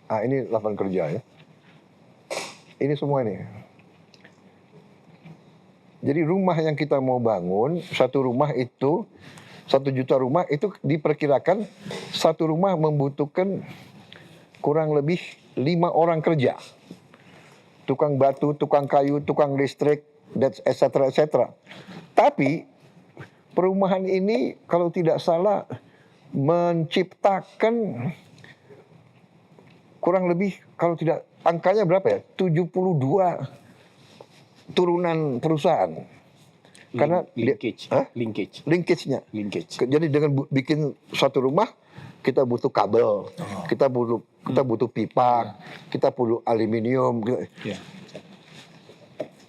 Ini lapangan kerja ya. Ini semua ini. Jadi rumah yang kita mau bangun, 1 rumah itu 1 juta rumah itu diperkirakan 1 rumah membutuhkan kurang lebih 5 orang kerja. Tukang batu, tukang kayu, tukang listrik, etc. Tapi perumahan ini kalau tidak salah menciptakan kurang lebih kalau tidak angkanya berapa ya? 72 turunan perusahaan. Karena linkage-nya. Jadi dengan bikin 1 rumah kita butuh kabel, kita butuh pipa, kita butuh aluminium.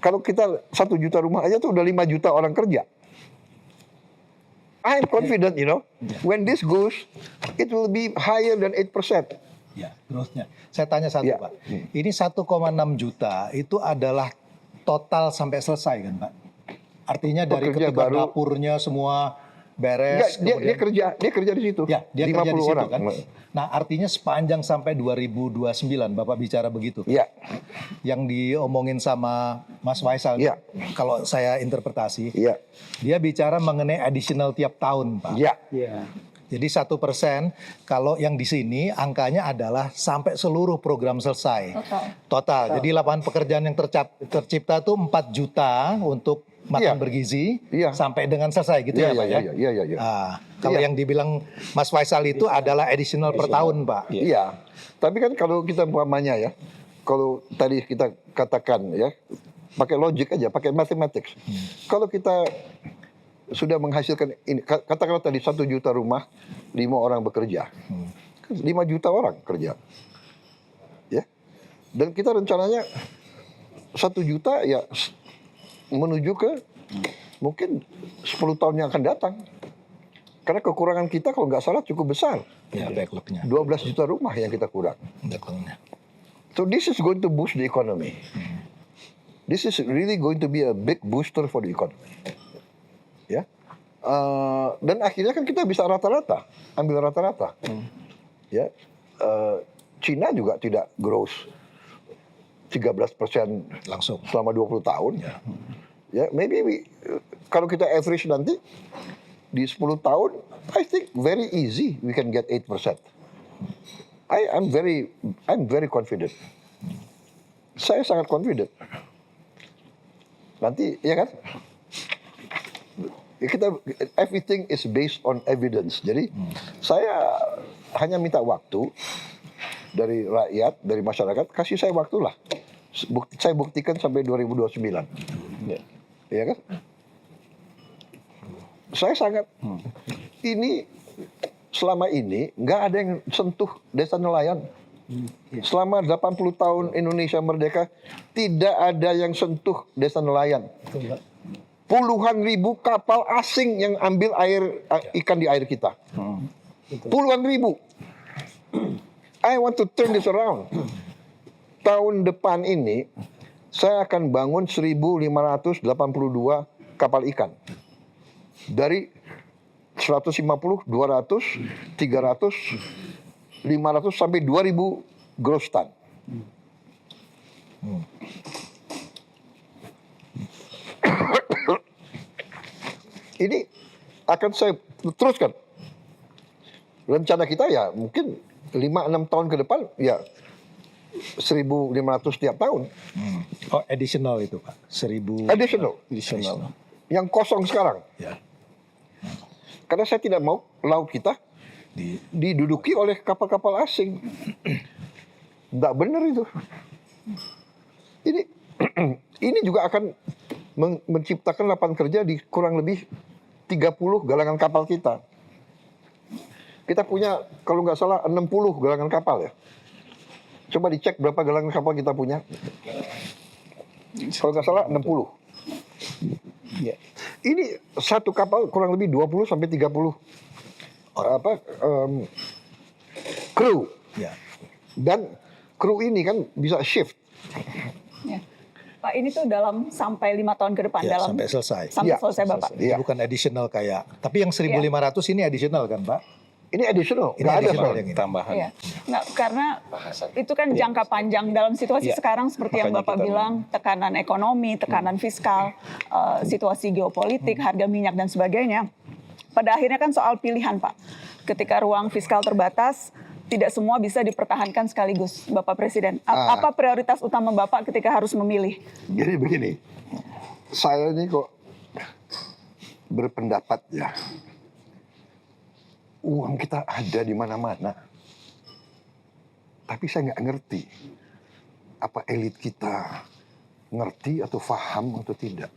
Kalau kita 1 juta rumah aja tuh udah 5 juta orang kerja. I'm confident, when this goes, it will be higher than 8%. Ya, growth-nya. Saya tanya satu, Ya. Pak. Ini 1,6 juta itu adalah total sampai selesai kan, Pak? Artinya dari Pekerja ketika baru. dapurnya semua Enggak, beres. dia kerja di situ. Ya, dia 50 kerja di situ orang. kan. Nah, artinya sepanjang sampai 2029 Bapak bicara begitu. Ya, Yang diomongin sama Mas Faisal, Ya. kalau saya interpretasi, ya, dia bicara mengenai additional tiap tahun, Pak. ya. Jadi 1% kalau yang di sini angkanya adalah sampai seluruh program selesai. Total. Jadi lapangan pekerjaan yang tercipta itu 4 juta untuk makan Iya. bergizi Iya. sampai dengan selesai gitu ya Pak ya? Iya. Kalau Iya. yang dibilang Mas Faisal itu adalah additional per tahun Pak. Iya. Tapi kan kalau kita umpamanya ya, kalau tadi kita katakan ya, pakai logik aja, pakai mathematics. Kalau kita sudah menghasilkan ini, katakanlah tadi 1 juta rumah, 5 orang bekerja. 5 juta orang kerja. Ya. Dan kita rencananya 1 juta ya menuju ke mungkin 10 tahun yang akan datang. Karena kekurangan kita kalau nggak salah cukup besar. Ya, backlognya. 12 juta rumah yang kita kurang. Backlognya. So this is going to boost the economy. This is really going to be a big booster for the economy. Ya. Dan akhirnya kan kita bisa rata-rata, ambil rata-rata. Ya, Cina juga tidak growth 13% Langsung. selama 20 tahun. Ya, maybe kalau kita average nanti di 10 tahun, I think very easy we can get 8%. I'm very confident. Saya sangat confident. Nanti, ya kan? Everything is based on evidence. Jadi saya hanya minta waktu dari rakyat, dari masyarakat, kasih saya waktu lah. Saya buktikan sampai 2029. Ya kan? Saya sangat ini selama ini nggak ada yang sentuh desa nelayan. Selama 80 tahun Indonesia merdeka tidak ada yang sentuh desa nelayan. Puluhan ribu kapal asing yang ambil ikan di air kita. Puluhan ribu. I want to turn this around. Tahun depan ini saya akan bangun 1.582 kapal ikan. Dari 150, 200, 300, 500 sampai 2.000 gross ton. Ini akan saya teruskan. Rencana kita ya mungkin 5-6 tahun ke depan ya 1.500 tiap tahun. Oh, additional itu Pak. 1.000. Additional. Yang kosong sekarang. Ya. Karena saya tidak mau laut kita diduduki oleh kapal-kapal asing. Tidak benar itu. Ini juga akan menciptakan lapangan kerja di kurang lebih 30 galangan kapal kita. Kita punya kalau nggak salah 60 galangan kapal ya. Coba dicek berapa galangan kapal kita punya. Kalau nggak salah 60. Ya. Ini satu kapal kurang lebih 20 sampai 30 kru. Ya. Dan kru ini kan bisa shift. Ya. Pak, ini tuh dalam sampai 5 tahun ke depan, Ya, dalam sampai selesai. Sampai Ya, selesai Bapak. Iya. Bukan additional kayak. Tapi yang 1.500 ini additional kan Pak? Ini additional, Ini nggak ada additional soal. yang ini. Tambahan. Iya. Nggak, karena itu kan jangka panjang dalam situasi Iya. sekarang seperti yang Makanya Bapak kita- bilang, tekanan ekonomi, tekanan fiskal, situasi geopolitik, harga minyak dan sebagainya. Pada akhirnya kan soal pilihan, Pak. Ketika ruang fiskal terbatas, tidak semua bisa dipertahankan sekaligus, Bapak Presiden. Apa prioritas utama Bapak ketika harus memilih? Jadi begini, saya ini kok berpendapat ya, uang kita ada di mana-mana. Tapi saya nggak ngerti, apa elit kita ngerti atau paham atau tidak.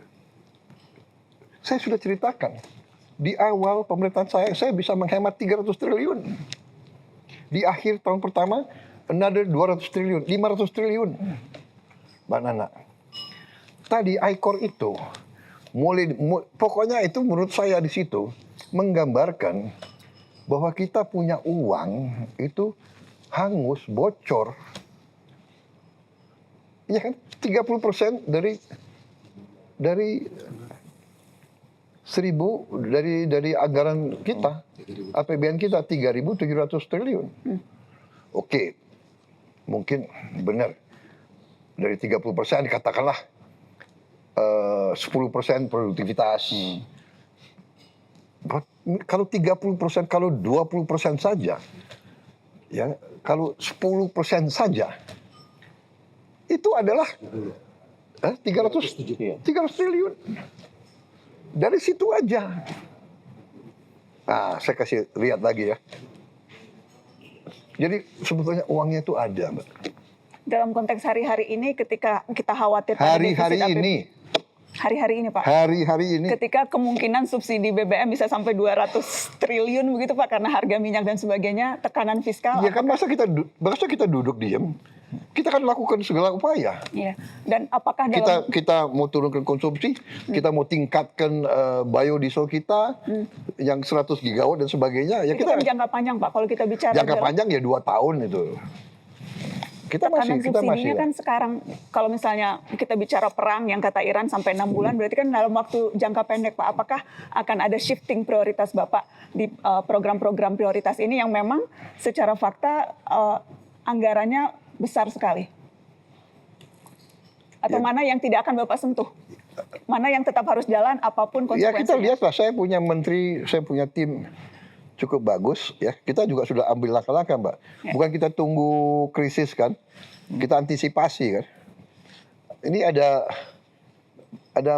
Saya sudah ceritakan, di awal pemerintahan saya bisa menghemat 300 triliun. Di akhir tahun pertama, another 200 triliun, 500 triliun. Mbak Nana, tadi ICOR itu, pokoknya itu menurut saya di situ, menggambarkan bahwa kita punya uang itu hangus, bocor. Ya kan, 30% dari 1.000 dari anggaran kita, APBN kita 3.700 triliun. Oke, mungkin benar dari 30% katakanlah 10% produktivitas. Kalau 30%, kalau 20% saja, ya, kalau 10% saja, itu adalah 300 triliun. Dari situ aja. Nah, saya kasih lihat lagi ya. Jadi sebetulnya uangnya itu ada, Mbak. Dalam konteks hari-hari ini ketika kita khawatir pada Hari-hari defisit ini. Hari-hari ini, Pak. Hari-hari ini. Ketika kemungkinan subsidi BBM bisa sampai 200 triliun begitu Pak, karena harga minyak dan sebagainya, tekanan fiskal. Ya kan masa kita duduk diam? Kita kan lakukan segala upaya. Iya. Dan apakah Kita mau turunkan konsumsi, kita mau tingkatkan biodiesel kita yang 100 gigawatt dan sebagainya. Ya itu kita kan jangka panjang Pak, kalau kita bicara jangka panjang ya 2 tahun itu. Kita tekanan masih subsidinya lah. kan sekarang kalau misalnya kita bicara perang yang kata Iran sampai 6 bulan, berarti kan dalam waktu jangka pendek Pak, apakah akan ada shifting prioritas Bapak di program-program prioritas ini yang memang secara fakta anggarannya besar sekali? Atau mana yang tidak akan Bapak sentuh? Mana yang tetap harus jalan apapun Ya konsekuensinya? kita lihatlah, saya punya menteri, saya punya tim cukup bagus ya. Kita juga sudah ambil langkah-langkah, Mbak. Bukan kita tunggu krisis kan, kita antisipasi kan. Ini ada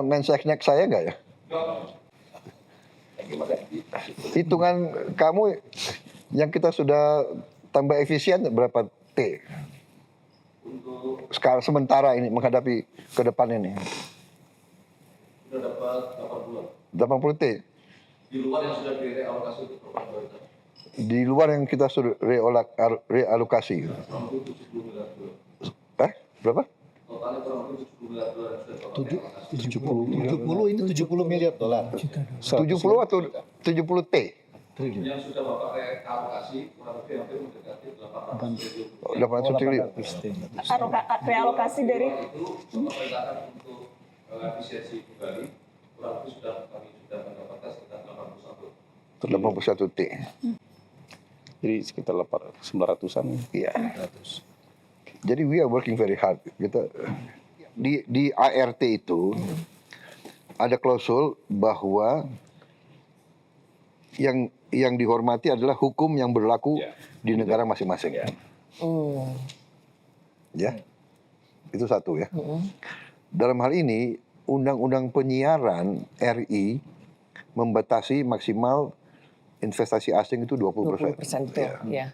Menseknek saya nggak ya? Hitungan kamu yang kita sudah tambah efisien berapa T? Sekarang sementara ini menghadapi ke depan ini. Sudah dapat 80 T. di luar yang sudah direalokasi untuk program prioritas. Di luar yang kita sudah realokasi. Berapa? Totalnya kurang lebih 70 miliar dolar yang sudah total. 70 ini 70 miliar dolar. 70 atau 70 T? Yang sudah Bapak realokasi kurang lebih hampir mendekati 800 triliun. 800 triliun. Realokasi dari Itu pemerintahkan untuk efisiensi kembali kurang lebih kami sudah mendapatkan sekitar 81. 81 T. Jadi sekitar 900-an. Iya. Jadi we are working very hard. Kita di ART itu ada klausul bahwa yang dihormati adalah hukum yang berlaku di negara masing-masing. Ya. Itu satu ya. Dalam hal ini Undang-Undang Penyiaran RI membatasi maksimal investasi asing itu 20%. 20% betul, ya.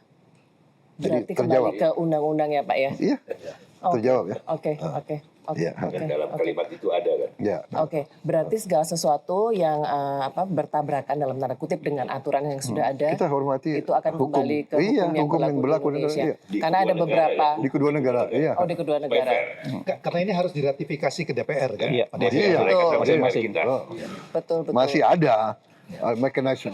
Jadi Berarti terjawab. kembali ke undang-undang ya Pak ya? Iya. Oke. Terjawab ya. Oke. Iya. Dan dalam kalimat itu ada kan. Ya. Oke, berarti segala sesuatu yang bertabrakan dalam tanda kutip dengan aturan yang sudah ada, Kita hormati itu akan kembali ke hukum yang berlaku di Indonesia. iya. Karena ada beberapa Di kedua negara, iya. di kedua negara. Karena ini harus diratifikasi ke DPR kan. Iya. Pada Iya. Masing-masing. Oh. Betul. Masih ada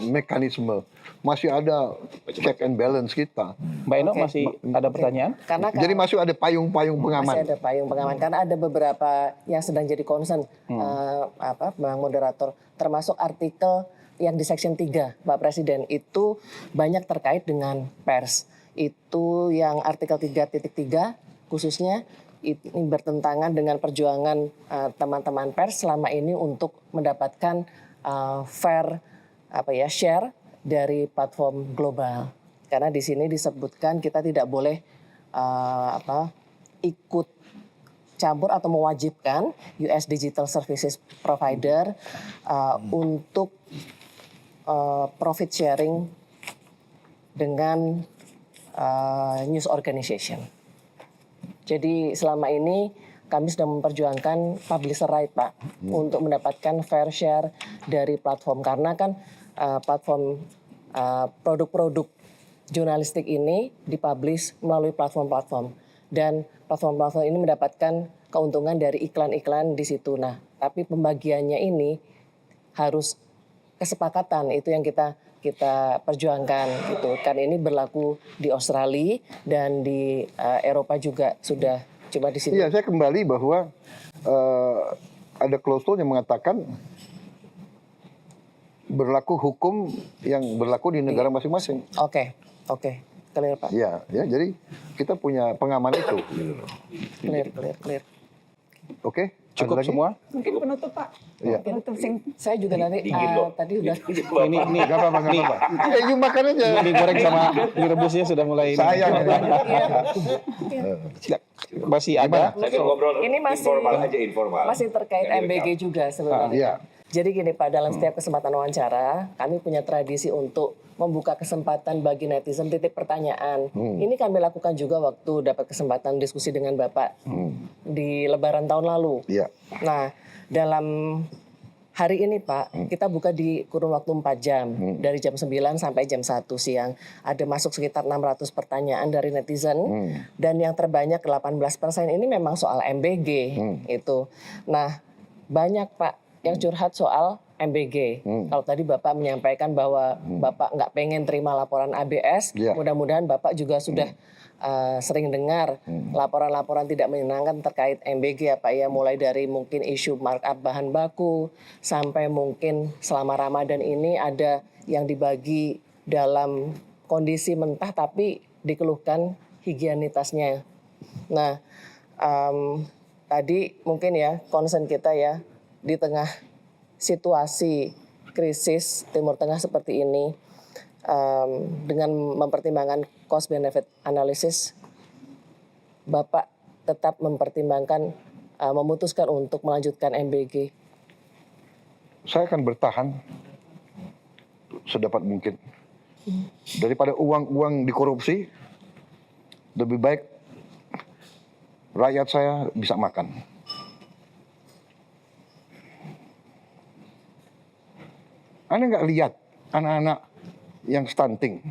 mekanisme, masih ada check and balance kita. Mbak Eno Oke. masih ada pertanyaan? Karena Jadi masih ada payung-payung masih pengaman. ada payung pengaman karena ada beberapa yang sedang jadi concern Bang Moderator, termasuk artikel yang di section 3 Pak Presiden itu banyak terkait dengan pers. Itu yang artikel 3.3 khususnya ini bertentangan dengan perjuangan teman-teman pers selama ini untuk mendapatkan fair share dari platform global. Karena di sini disebutkan kita tidak boleh ikut campur atau mewajibkan US Digital Services Provider untuk profit sharing dengan news organization. Jadi selama ini kami sudah memperjuangkan publisher right Pak untuk mendapatkan fair share dari platform karena kan platform produk-produk jurnalistik ini dipublish melalui platform-platform dan platform-platform ini mendapatkan keuntungan dari iklan-iklan di situ. Nah, tapi pembagiannya ini harus kesepakatan, itu yang kita perjuangkan gitu. Kan ini berlaku di Australia dan di Eropa juga sudah. Coba di sini. Iya, saya kembali bahwa ada klausul yang mengatakan berlaku hukum yang berlaku di negara masing-masing. Oke, clear Pak. Iya, ya, jadi kita punya pengaman itu. Clear. Oke, Cukup ada lagi? semua? mungkin penutup Pak. Iya. Penutup sing Saya juga nanti tadi udah Ini Gak apa-apa, gak apa-apa. Ya, you makan aja. digoreng sama direbusnya sudah mulai ini. Sayang. Ya, masih ada. Saya ngobrol Ini masih- informal aja informal. masih terkait Nggak MBG direkam. juga sebenarnya. Iya. Jadi gini Pak, dalam setiap kesempatan wawancara, kami punya tradisi untuk membuka kesempatan bagi netizen titip pertanyaan. Ini kami lakukan juga waktu dapat kesempatan diskusi dengan Bapak di Lebaran tahun lalu. Iya. Nah, dalam hari ini Pak, kita buka di kurun waktu 4 jam. Dari jam 9 sampai jam 1 siang. Ada masuk sekitar 600 pertanyaan dari netizen. Dan yang terbanyak 18% ini memang soal MBG. Itu. Nah, banyak Pak yang curhat soal MBG. Kalau tadi Bapak menyampaikan bahwa Bapak nggak pengen terima laporan ABS, Iya. mudah-mudahan Bapak juga sudah sering dengar laporan-laporan tidak menyenangkan terkait MBG ya Pak ya, mulai dari mungkin isu markup bahan baku sampai mungkin selama Ramadan ini ada yang dibagi dalam kondisi mentah tapi dikeluhkan higienitasnya. Nah, tadi mungkin ya concern kita ya di tengah situasi krisis Timur Tengah seperti ini, dengan mempertimbangkan cost benefit analysis, Bapak tetap mempertimbangkan memutuskan untuk melanjutkan MBG. Saya akan bertahan sedapat mungkin. Daripada uang dikorupsi, lebih baik rakyat saya bisa makan. Anda nggak lihat anak-anak yang stunting?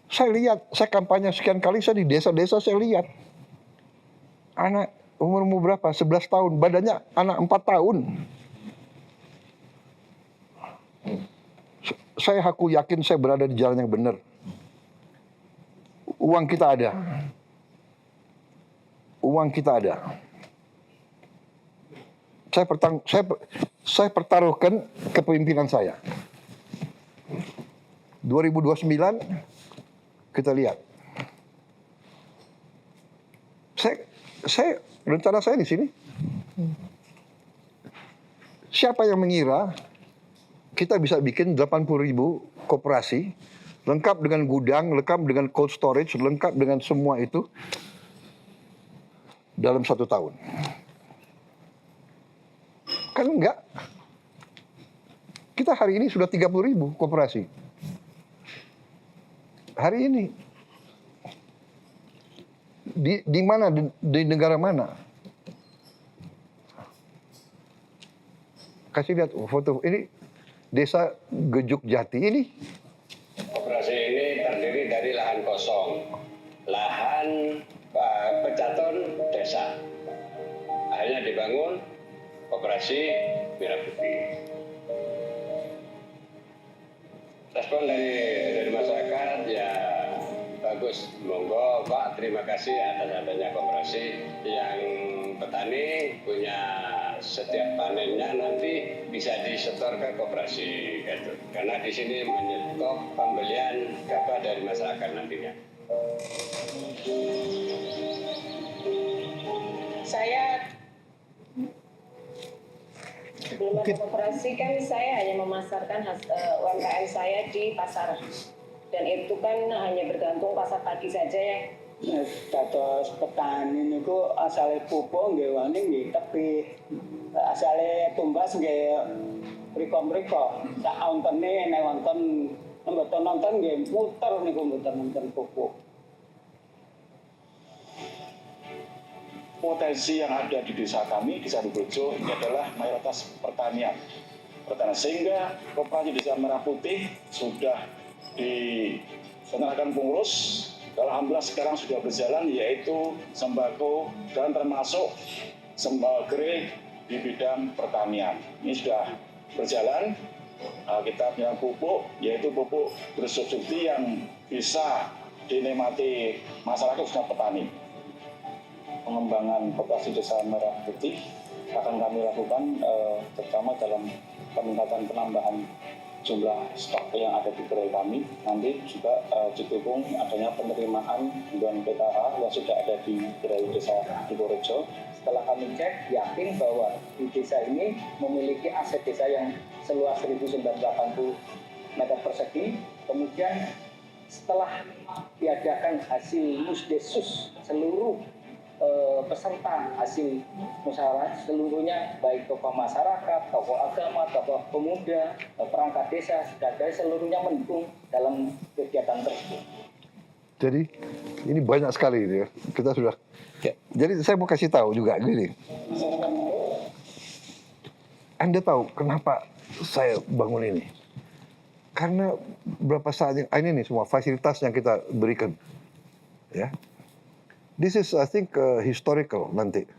Saya lihat, saya kampanye sekian kali, saya di desa-desa saya lihat. Anak umur berapa? 11 tahun, badannya anak 4 tahun. Saya yakin saya berada di jalan yang benar. Uang kita ada. Uang kita ada. Saya pertaruhkan kepemimpinan saya. 2029 kita lihat. Rencana saya di sini. Siapa yang mengira kita bisa bikin 80.000 koperasi, lengkap dengan gudang, lengkap dengan cold storage, lengkap dengan semua itu dalam 1 tahun? Kan enggak. Kita hari ini sudah 30.000 koperasi. Hari ini. Di mana? Di negara mana? Kasih lihat foto ini. Desa Gejuk Jati ini. Koperasi ini terdiri dari lahan kosong, lahan pecaton desa. Akhirnya dibangun koperasi Merah Putih. Respon dari masyarakat ya bagus, monggo Pak, terima kasih atas adanya koperasi yang petani punya setiap panennya nanti bisa disetor ke koperasi gitu. Karena di sini menyetop pembelian gabah dari masyarakat nantinya. Saya sebelum ada koperasi kan saya hanya memasarkan UMKM saya di pasar, dan itu kan hanya bergantung pasar pagi saja ya. Dados petani niku asale pupuk nggih wani nggih tebih, asale tumbas nggih mriko-mriko. Sak ontene nek wonten mboten nonton nggih muter niku mboten nonton pupuk. Potensi yang ada di desa kami, Desa Dukurejo, ini adalah mayoritas pertanian. Sehingga koperasi Desa Merah Putih sudah diselenggarakan pengurus. Alhamdulillah sekarang sudah berjalan, yaitu sembako dan termasuk sembako di bidang pertanian. Ini sudah berjalan. Kita punya pupuk, yaitu pupuk bersubsidi yang bisa dinikmati masyarakat khususnya petani. Pengembangan koperasi Desa Merah Putih akan kami lakukan terutama dalam peningkatan penambahan jumlah stok yang ada di gerai kami. Nanti juga didukung adanya penerimaan bantuan PKH yang sudah ada di gerai Desa Dukurejo. Setelah kami cek, yakin bahwa di desa ini memiliki aset desa yang seluas 1.980 meter persegi. Kemudian setelah diadakan hasil musdesus, seluruh peserta hasil musyawarah seluruhnya, baik tokoh masyarakat, tokoh agama, tokoh pemuda, perangkat desa, sudah seluruhnya mendukung dalam kegiatan tersebut. Jadi ini banyak sekali ini ya. Kita sudah. Ya. Jadi saya mau kasih tahu juga gini. Anda tahu kenapa saya bangun ini? Karena berapa saat ini nih semua fasilitas yang kita berikan, ya. This is, I think, historical nanti.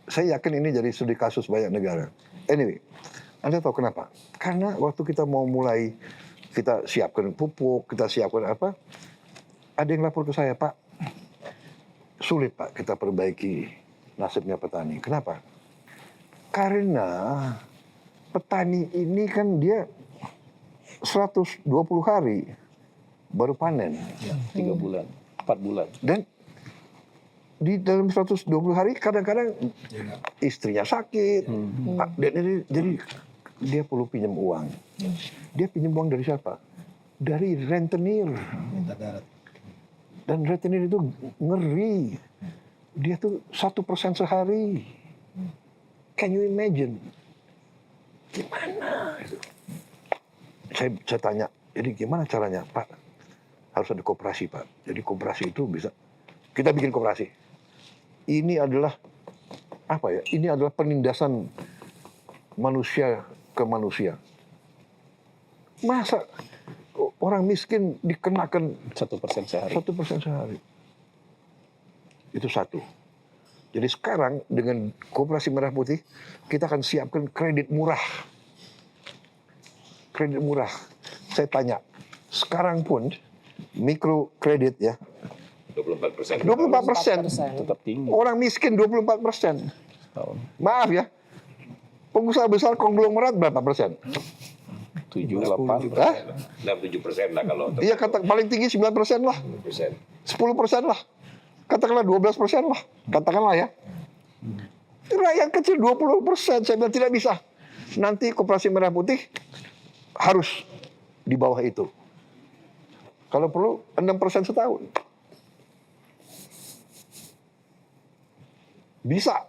Saya yakin ini jadi studi kasus banyak negara. Anyway, Anda tahu kenapa? Karena waktu kita mau mulai, kita siapkan pupuk, kita siapkan apa, ada yang lapor ke saya, Pak, sulit Pak kita perbaiki nasibnya petani. Kenapa? Karena petani ini kan dia 120 hari baru panen. 3 bulan, 4 bulan. Dan di dalam 120 hari kadang-kadang istrinya sakit. Dan jadi dia perlu pinjam uang. Dia pinjam uang dari siapa? Dari rentenir. Dan rentenir itu ngeri. Dia tuh 1% sehari. Can you imagine? Gimana? Saya tanya, jadi gimana caranya, Pak? Harus ada koperasi, Pak. Jadi koperasi itu bisa, kita bikin koperasi. Ini adalah, apa ya, ini adalah penindasan manusia ke manusia. Masa orang miskin dikenakan 1% sehari. 1% sehari. Itu satu. Jadi sekarang dengan Koperasi Merah Putih, kita akan siapkan kredit murah. Kredit murah. Saya tanya, sekarang pun mikro kredit ya, 24%. 24%. Tetap tinggi. Orang miskin 24%. Maaf ya, pengusaha besar konglomerat berapa persen? 7, 8. Hah? 6-7% lah kalau Iya, kata paling tinggi 9% lah. 10%. 10% lah. Katakanlah 12% lah. Katakanlah ya. Rakyat kecil 20%. Saya bilang tidak bisa. Nanti Koperasi Merah Putih harus di bawah itu. Kalau perlu 6% setahun. Bisa.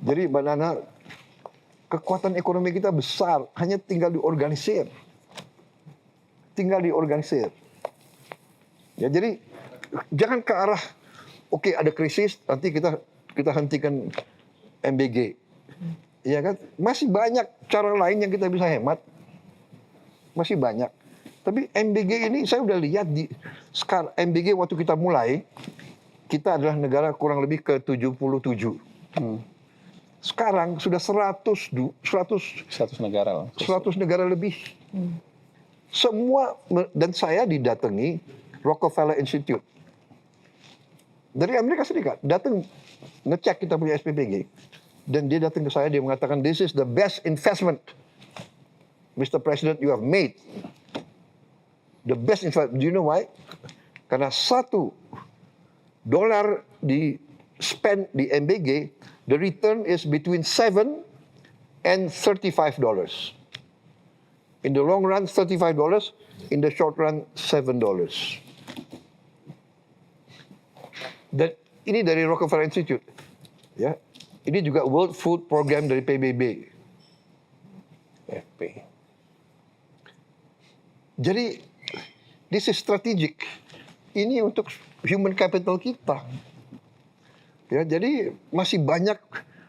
Jadi Mbak Nana, kekuatan ekonomi kita besar. Hanya tinggal diorganisir. Tinggal diorganisir. Ya, jadi jangan ke arah oke, ada krisis nanti kita hentikan MBG. Iya kan? Masih banyak cara lain yang kita bisa hemat. Masih banyak. Tapi MBG ini saya udah lihat di sekarang MBG waktu kita mulai, kita adalah negara kurang lebih ke 77. Sekarang sudah 100 negara. 100 negara lebih. Semua, dan saya didatangi Rockefeller Institute dari Amerika Serikat, datang ngecek kita punya SPPG, dan dia datang ke saya, dia mengatakan this is the best investment Mr. President you have made. The best investment. Do you know why? Karena $1 di spend di MBG, the return is between $7 and $35. In the long run $35, in the short run $7. Dan ini dari Rockefeller Institute, ya. Ini juga World Food Program dari PBB. FP. Jadi, this is strategic. Ini untuk human capital kita. Ya, jadi masih banyak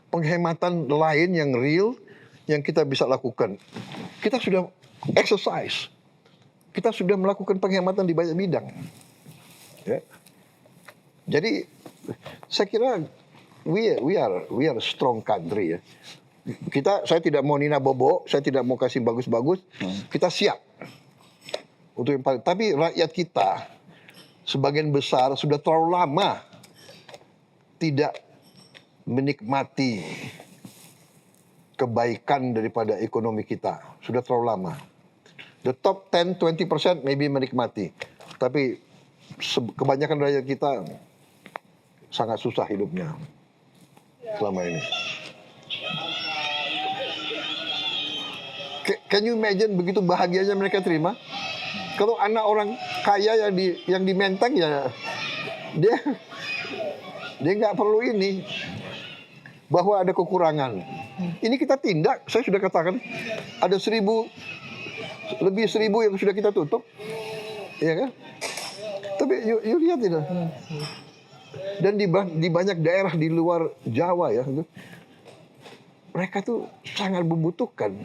penghematan lain yang real yang kita bisa lakukan. Kita sudah exercise. Kita sudah melakukan penghematan di banyak bidang. Ya. Jadi saya kira we are a strong country ya. Saya tidak mau nina bobo, saya tidak mau kasih bagus-bagus. Kita siap untuk yang paling. Tapi rakyat kita sebagian besar sudah terlalu lama tidak menikmati kebaikan daripada ekonomi kita. Sudah terlalu lama. The top 10-20% maybe menikmati. Tapi kebanyakan rakyat kita sangat susah hidupnya selama ini. Can you imagine begitu bahagianya mereka terima? Kalau anak orang kaya yang di Menteng ya dia nggak perlu ini, bahwa ada kekurangan. Ini kita tindak, saya sudah katakan ada lebih 1.000 yang sudah kita tutup, ya kan? Tapi you lihat itu. Dan di banyak daerah di luar Jawa ya, mereka tuh sangat membutuhkan.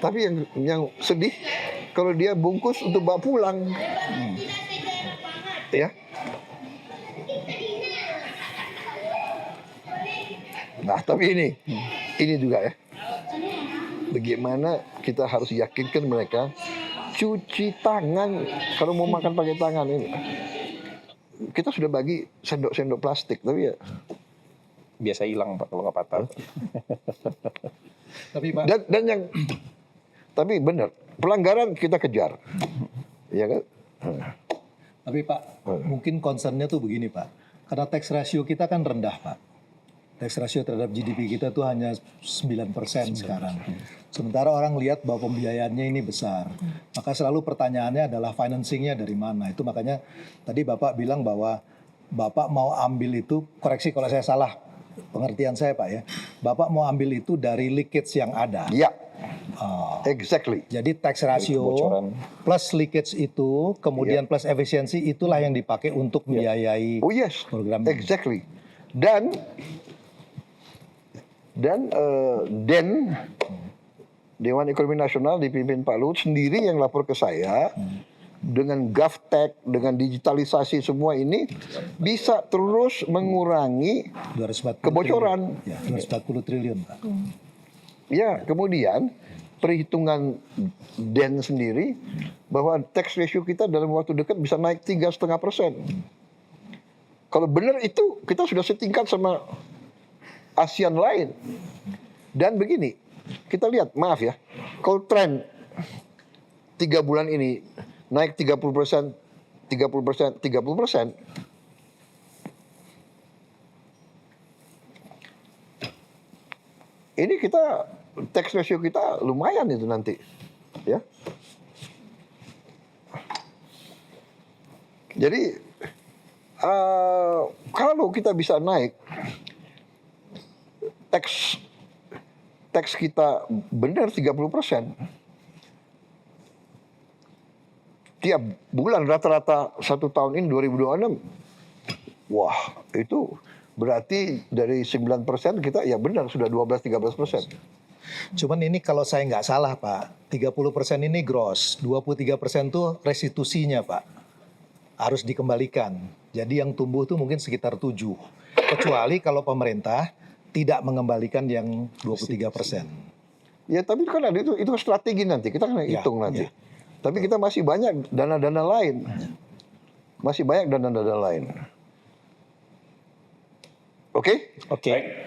Tapi yang sedih kalau dia bungkus untuk bawa pulang, ya. Nah, tapi ini juga ya. Bagaimana kita harus yakinkan mereka cuci tangan kalau mau makan pakai tangan ini. Kita sudah bagi sendok-sendok plastik, tapi ya Biasa hilang Pak kalau nggak patah. Tapi Pak, tapi benar, pelanggaran kita kejar. Ya kan? Tapi Pak, mungkin concernnya tuh begini Pak. Karena tax ratio kita kan rendah Pak. Tax ratio terhadap GDP kita tuh hanya 9% sekarang. Sementara orang lihat bahwa pembiayaannya ini besar. Maka selalu pertanyaannya adalah financingnya dari mana. Itu makanya tadi Bapak bilang bahwa Bapak mau ambil itu, koreksi kalau saya salah pengertian saya Pak ya. Bapak mau ambil itu dari leakage yang ada. Ya, exactly. Jadi tax ratio plus leakage itu, kemudian plus efisiensi itulah yang dipakai untuk membiayai program ini. Exactly. Dan Dewan Ekonomi Nasional dipimpin Pak Luhut sendiri yang lapor ke saya dengan GovTech, dengan digitalisasi semua ini bisa terus mengurangi 240 kebocoran. Triliun. Ya, 240 triliun Pak. Ya, kemudian perhitungan DEN sendiri bahwa tax ratio kita dalam waktu dekat bisa naik 3,5%. Kalau benar itu kita sudah setingkat sama ASEAN lain. Dan begini, kita lihat, maaf ya, kalau tren 3 bulan ini naik 30%, 30%, 30%, ini kita tax ratio kita lumayan itu nanti, ya. Jadi kalau kita bisa naik tax kita benar 30%, tiap bulan rata-rata 1 tahun ini 2026, wah itu berarti dari 9% kita ya benar sudah 12-13%. Cuman ini kalau saya nggak salah Pak, 30% ini gross, 23% tuh restitusinya Pak. Harus dikembalikan. Jadi yang tumbuh tuh mungkin sekitar 7. Kecuali kalau pemerintah tidak mengembalikan yang 23%. Ya tapi kan ada itu strategi nanti, kita kan hitung nanti. Tapi kita masih banyak dana-dana lain. Masih banyak dana-dana lain. Oke?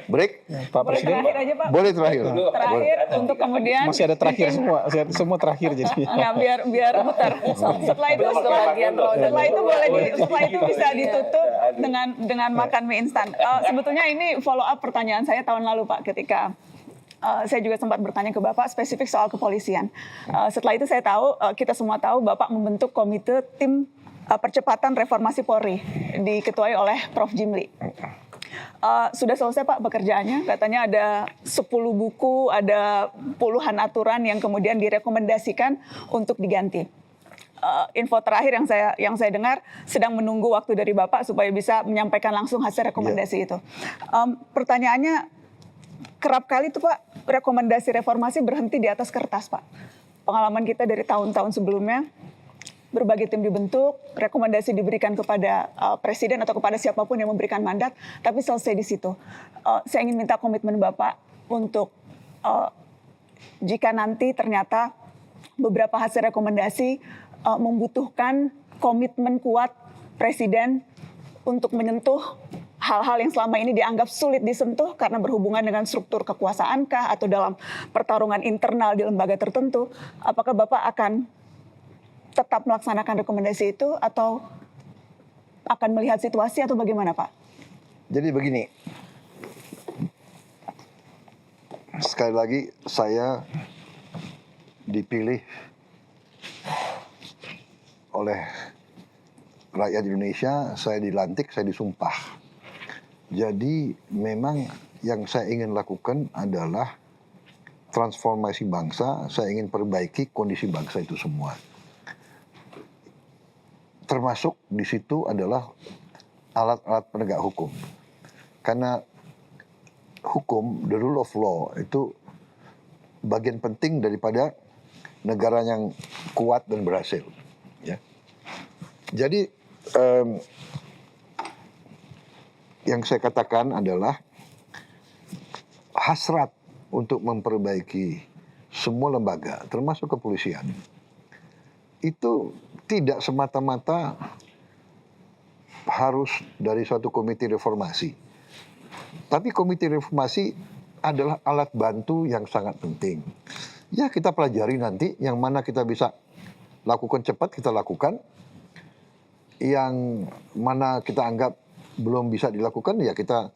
Break? Pak Boleh Presiden, terakhir aja Pak. Boleh terakhir. Terakhir untuk kemudian masih ada terakhir semua terakhir jadi. Enggak, biar muter. Setelah itu setelah itu bisa ditutup dengan makan mie instan. Sebetulnya ini follow up pertanyaan saya tahun lalu Pak, ketika saya juga sempat bertanya ke Bapak spesifik soal kepolisian. Setelah itu saya tahu, kita semua tahu Bapak membentuk komite tim percepatan reformasi Polri diketuai oleh Prof. Jimli. Sudah selesai Pak pekerjaannya, katanya ada 10 buku, ada puluhan aturan yang kemudian direkomendasikan untuk diganti. Info terakhir yang saya dengar sedang menunggu waktu dari Bapak supaya bisa menyampaikan langsung hasil rekomendasi itu. Pertanyaannya, kerap kali tuh Pak rekomendasi reformasi berhenti di atas kertas Pak. Pengalaman kita dari tahun-tahun sebelumnya, berbagai tim dibentuk, rekomendasi diberikan kepada presiden atau kepada siapapun yang memberikan mandat, tapi selesai di situ. Saya ingin minta komitmen Bapak untuk jika nanti ternyata beberapa hasil rekomendasi membutuhkan komitmen kuat presiden untuk menyentuh hal-hal yang selama ini dianggap sulit disentuh karena berhubungan dengan struktur kekuasaankah atau dalam pertarungan internal di lembaga tertentu, apakah Bapak akan tetap melaksanakan rekomendasi itu atau akan melihat situasi atau bagaimana Pak? Jadi begini, sekali lagi saya dipilih oleh rakyat Indonesia, saya dilantik, saya disumpah. Jadi memang yang saya ingin lakukan adalah transformasi bangsa, saya ingin perbaiki kondisi bangsa itu semua. Termasuk di situ adalah alat-alat penegak hukum. Karena hukum, the rule of law, itu bagian penting daripada negara yang kuat dan berhasil. Ya. Jadi yang saya katakan adalah hasrat untuk memperbaiki semua lembaga, termasuk kepolisian, itu tidak semata-mata harus dari suatu komite reformasi. Tapi komite reformasi adalah alat bantu yang sangat penting. Ya, kita pelajari nanti yang mana kita bisa lakukan cepat, kita lakukan. Yang mana kita anggap belum bisa dilakukan, ya kita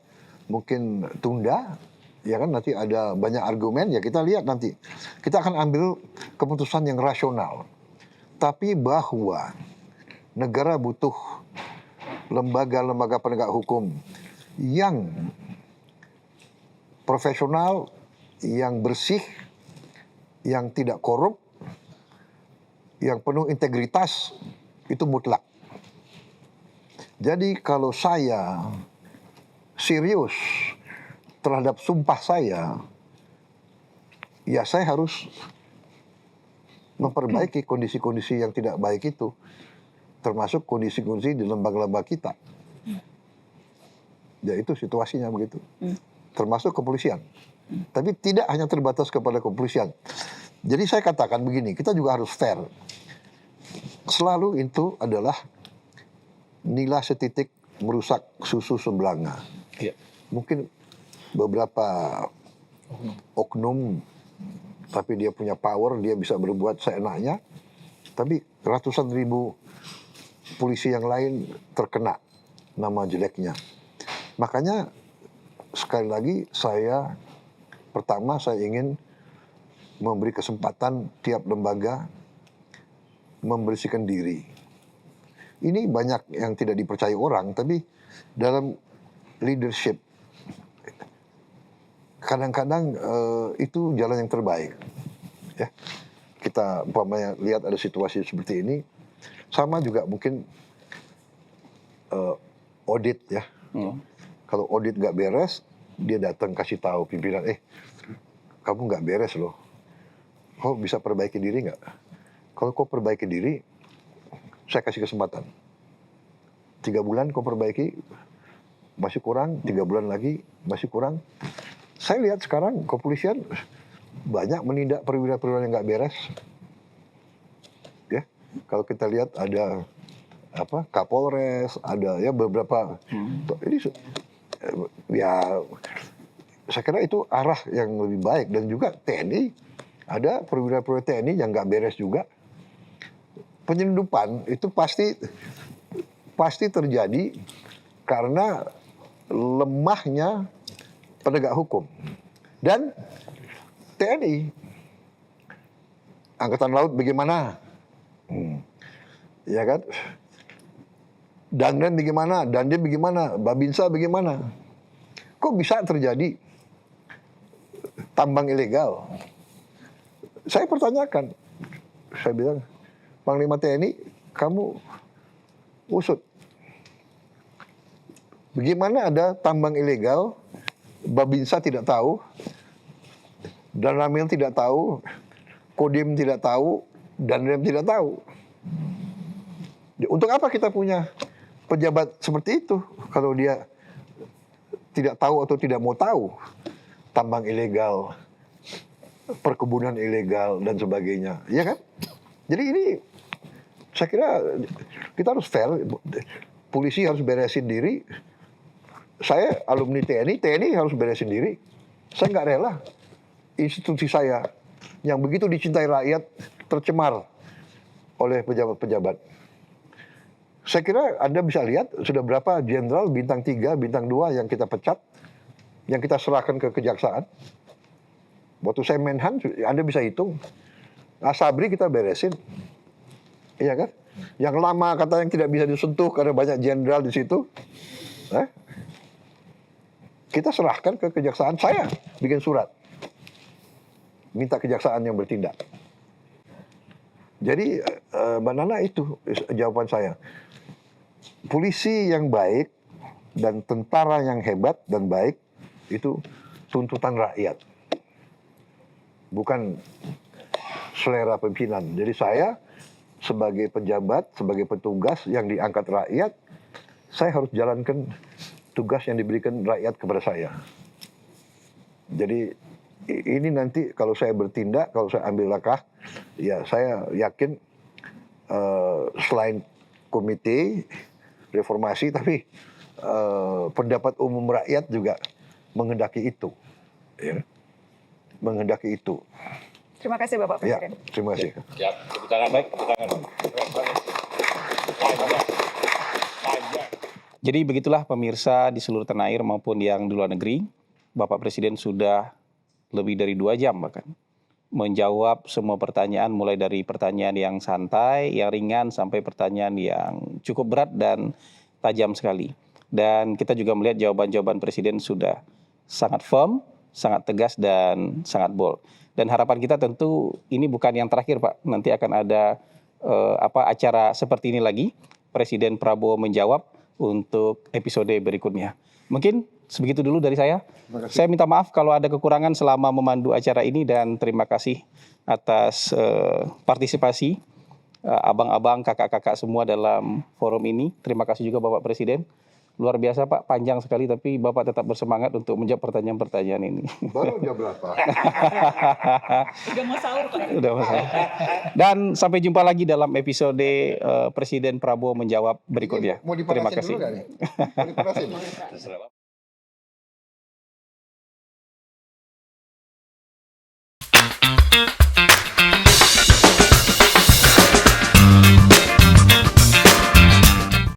mungkin tunda. Ya kan, nanti ada banyak argumen, ya kita lihat nanti. Kita akan ambil keputusan yang rasional. Tapi bahwa negara butuh lembaga-lembaga penegak hukum yang profesional, yang bersih, yang tidak korup, yang penuh integritas, itu mutlak. Jadi kalau saya serius terhadap sumpah saya, ya saya harus memperbaiki kondisi-kondisi yang tidak baik itu, termasuk kondisi-kondisi di lembaga-lembaga kita. Ya itu situasinya begitu. Termasuk kepolisian. Tapi tidak hanya terbatas kepada kepolisian. Jadi saya katakan begini, kita juga harus fair. Selalu itu adalah nila setitik merusak susu sebelanga. Ya. Mungkin beberapa oknum, tapi dia punya power, dia bisa berbuat seenaknya. Tapi ratusan ribu polisi yang lain terkena nama jeleknya. Makanya sekali lagi pertama saya ingin memberi kesempatan tiap lembaga membersihkan diri. Ini banyak yang tidak dipercaya orang, tapi dalam leadership kadang-kadang itu jalan yang terbaik. Ya, kita umpamanya lihat ada situasi seperti ini, sama juga mungkin audit ya. Kalau audit nggak beres, dia datang kasih tahu pimpinan, kamu nggak beres loh. Kau bisa perbaiki diri nggak? Kalau kau perbaiki diri, saya kasih kesempatan. 3 bulan kau perbaiki, masih kurang. 3 bulan lagi, masih kurang. Saya lihat sekarang kepolisian banyak menindak perwira-perwira yang nggak beres. Ya, kalau kita lihat ada Kapolres, ada ya beberapa. Ini ya saya kira itu arah yang lebih baik. Dan juga TNI, ada perwira-perwira TNI yang nggak beres juga. Penyelundupan itu pasti terjadi karena lemahnya penegak hukum. Dan TNI, Angkatan Laut bagaimana? Ya kan? Danrem bagaimana? Dandim bagaimana? Babinsa bagaimana? Kok bisa terjadi tambang ilegal? Saya pertanyakan, saya bilang, Panglima TNI, kamu usut. Bagaimana ada tambang ilegal, Babinsa tidak tahu, dan Ramil tidak tahu, Kodim tidak tahu, dan Rem tidak tahu. Untuk apa kita punya pejabat seperti itu kalau dia tidak tahu atau tidak mau tahu tambang ilegal, perkebunan ilegal, dan sebagainya. Ya kan? Jadi ini saya kira kita harus fair. Polisi harus beresin diri. Saya alumni TNI harus beresin diri. Saya nggak rela institusi saya yang begitu dicintai rakyat tercemar oleh pejabat-pejabat. Saya kira Anda bisa lihat sudah berapa jenderal bintang 3, bintang 2 yang kita pecat, yang kita serahkan ke kejaksaan. Waktu saya Menhan, Anda bisa hitung. Asabri kita beresin. Iya kan? Yang lama kata yang tidak bisa disentuh karena banyak jenderal di situ. Kita serahkan ke kejaksaan. Saya bikin surat. Minta kejaksaan yang bertindak. Jadi Mbak Nana itu jawaban saya. Polisi yang baik dan tentara yang hebat dan baik itu tuntutan rakyat. Bukan selera pimpinan. Jadi saya sebagai pejabat, sebagai petugas yang diangkat rakyat, saya harus jalankan tugas yang diberikan rakyat kepada saya. Jadi ini nanti kalau saya bertindak, kalau saya ambil langkah, ya saya yakin selain komite reformasi, tapi pendapat umum rakyat juga menghendaki itu, ya. Menghendaki itu. Terima kasih Bapak Ya, Presiden. terima kasih. Ya, tepuk tangan, baik, tepuk tangan. Jadi begitulah pemirsa di seluruh tanah air maupun yang di luar negeri, Bapak Presiden sudah lebih dari 2 jam bahkan menjawab semua pertanyaan, mulai dari pertanyaan yang santai, yang ringan, sampai pertanyaan yang cukup berat dan tajam sekali. Dan kita juga melihat jawaban-jawaban Presiden sudah sangat firm, sangat tegas, dan sangat bold. Dan harapan kita tentu ini bukan yang terakhir Pak, nanti akan ada acara seperti ini lagi, Presiden Prabowo menjawab untuk episode berikutnya. Mungkin sebegitu dulu dari saya. Saya minta maaf kalau ada kekurangan selama memandu acara ini, dan terima kasih atas partisipasi abang-abang, kakak-kakak semua dalam forum ini. Terima kasih juga Bapak Presiden. Luar biasa Pak, panjang sekali, tapi Bapak tetap bersemangat untuk menjawab pertanyaan-pertanyaan ini. Baru jam berapa? Udah mau sahur Pak. Udah masalah. Dan sampai jumpa lagi dalam episode Presiden Prabowo menjawab berikutnya. Mau Terima dipanasin kasih. dulu nggak nih? Mau dipanasin?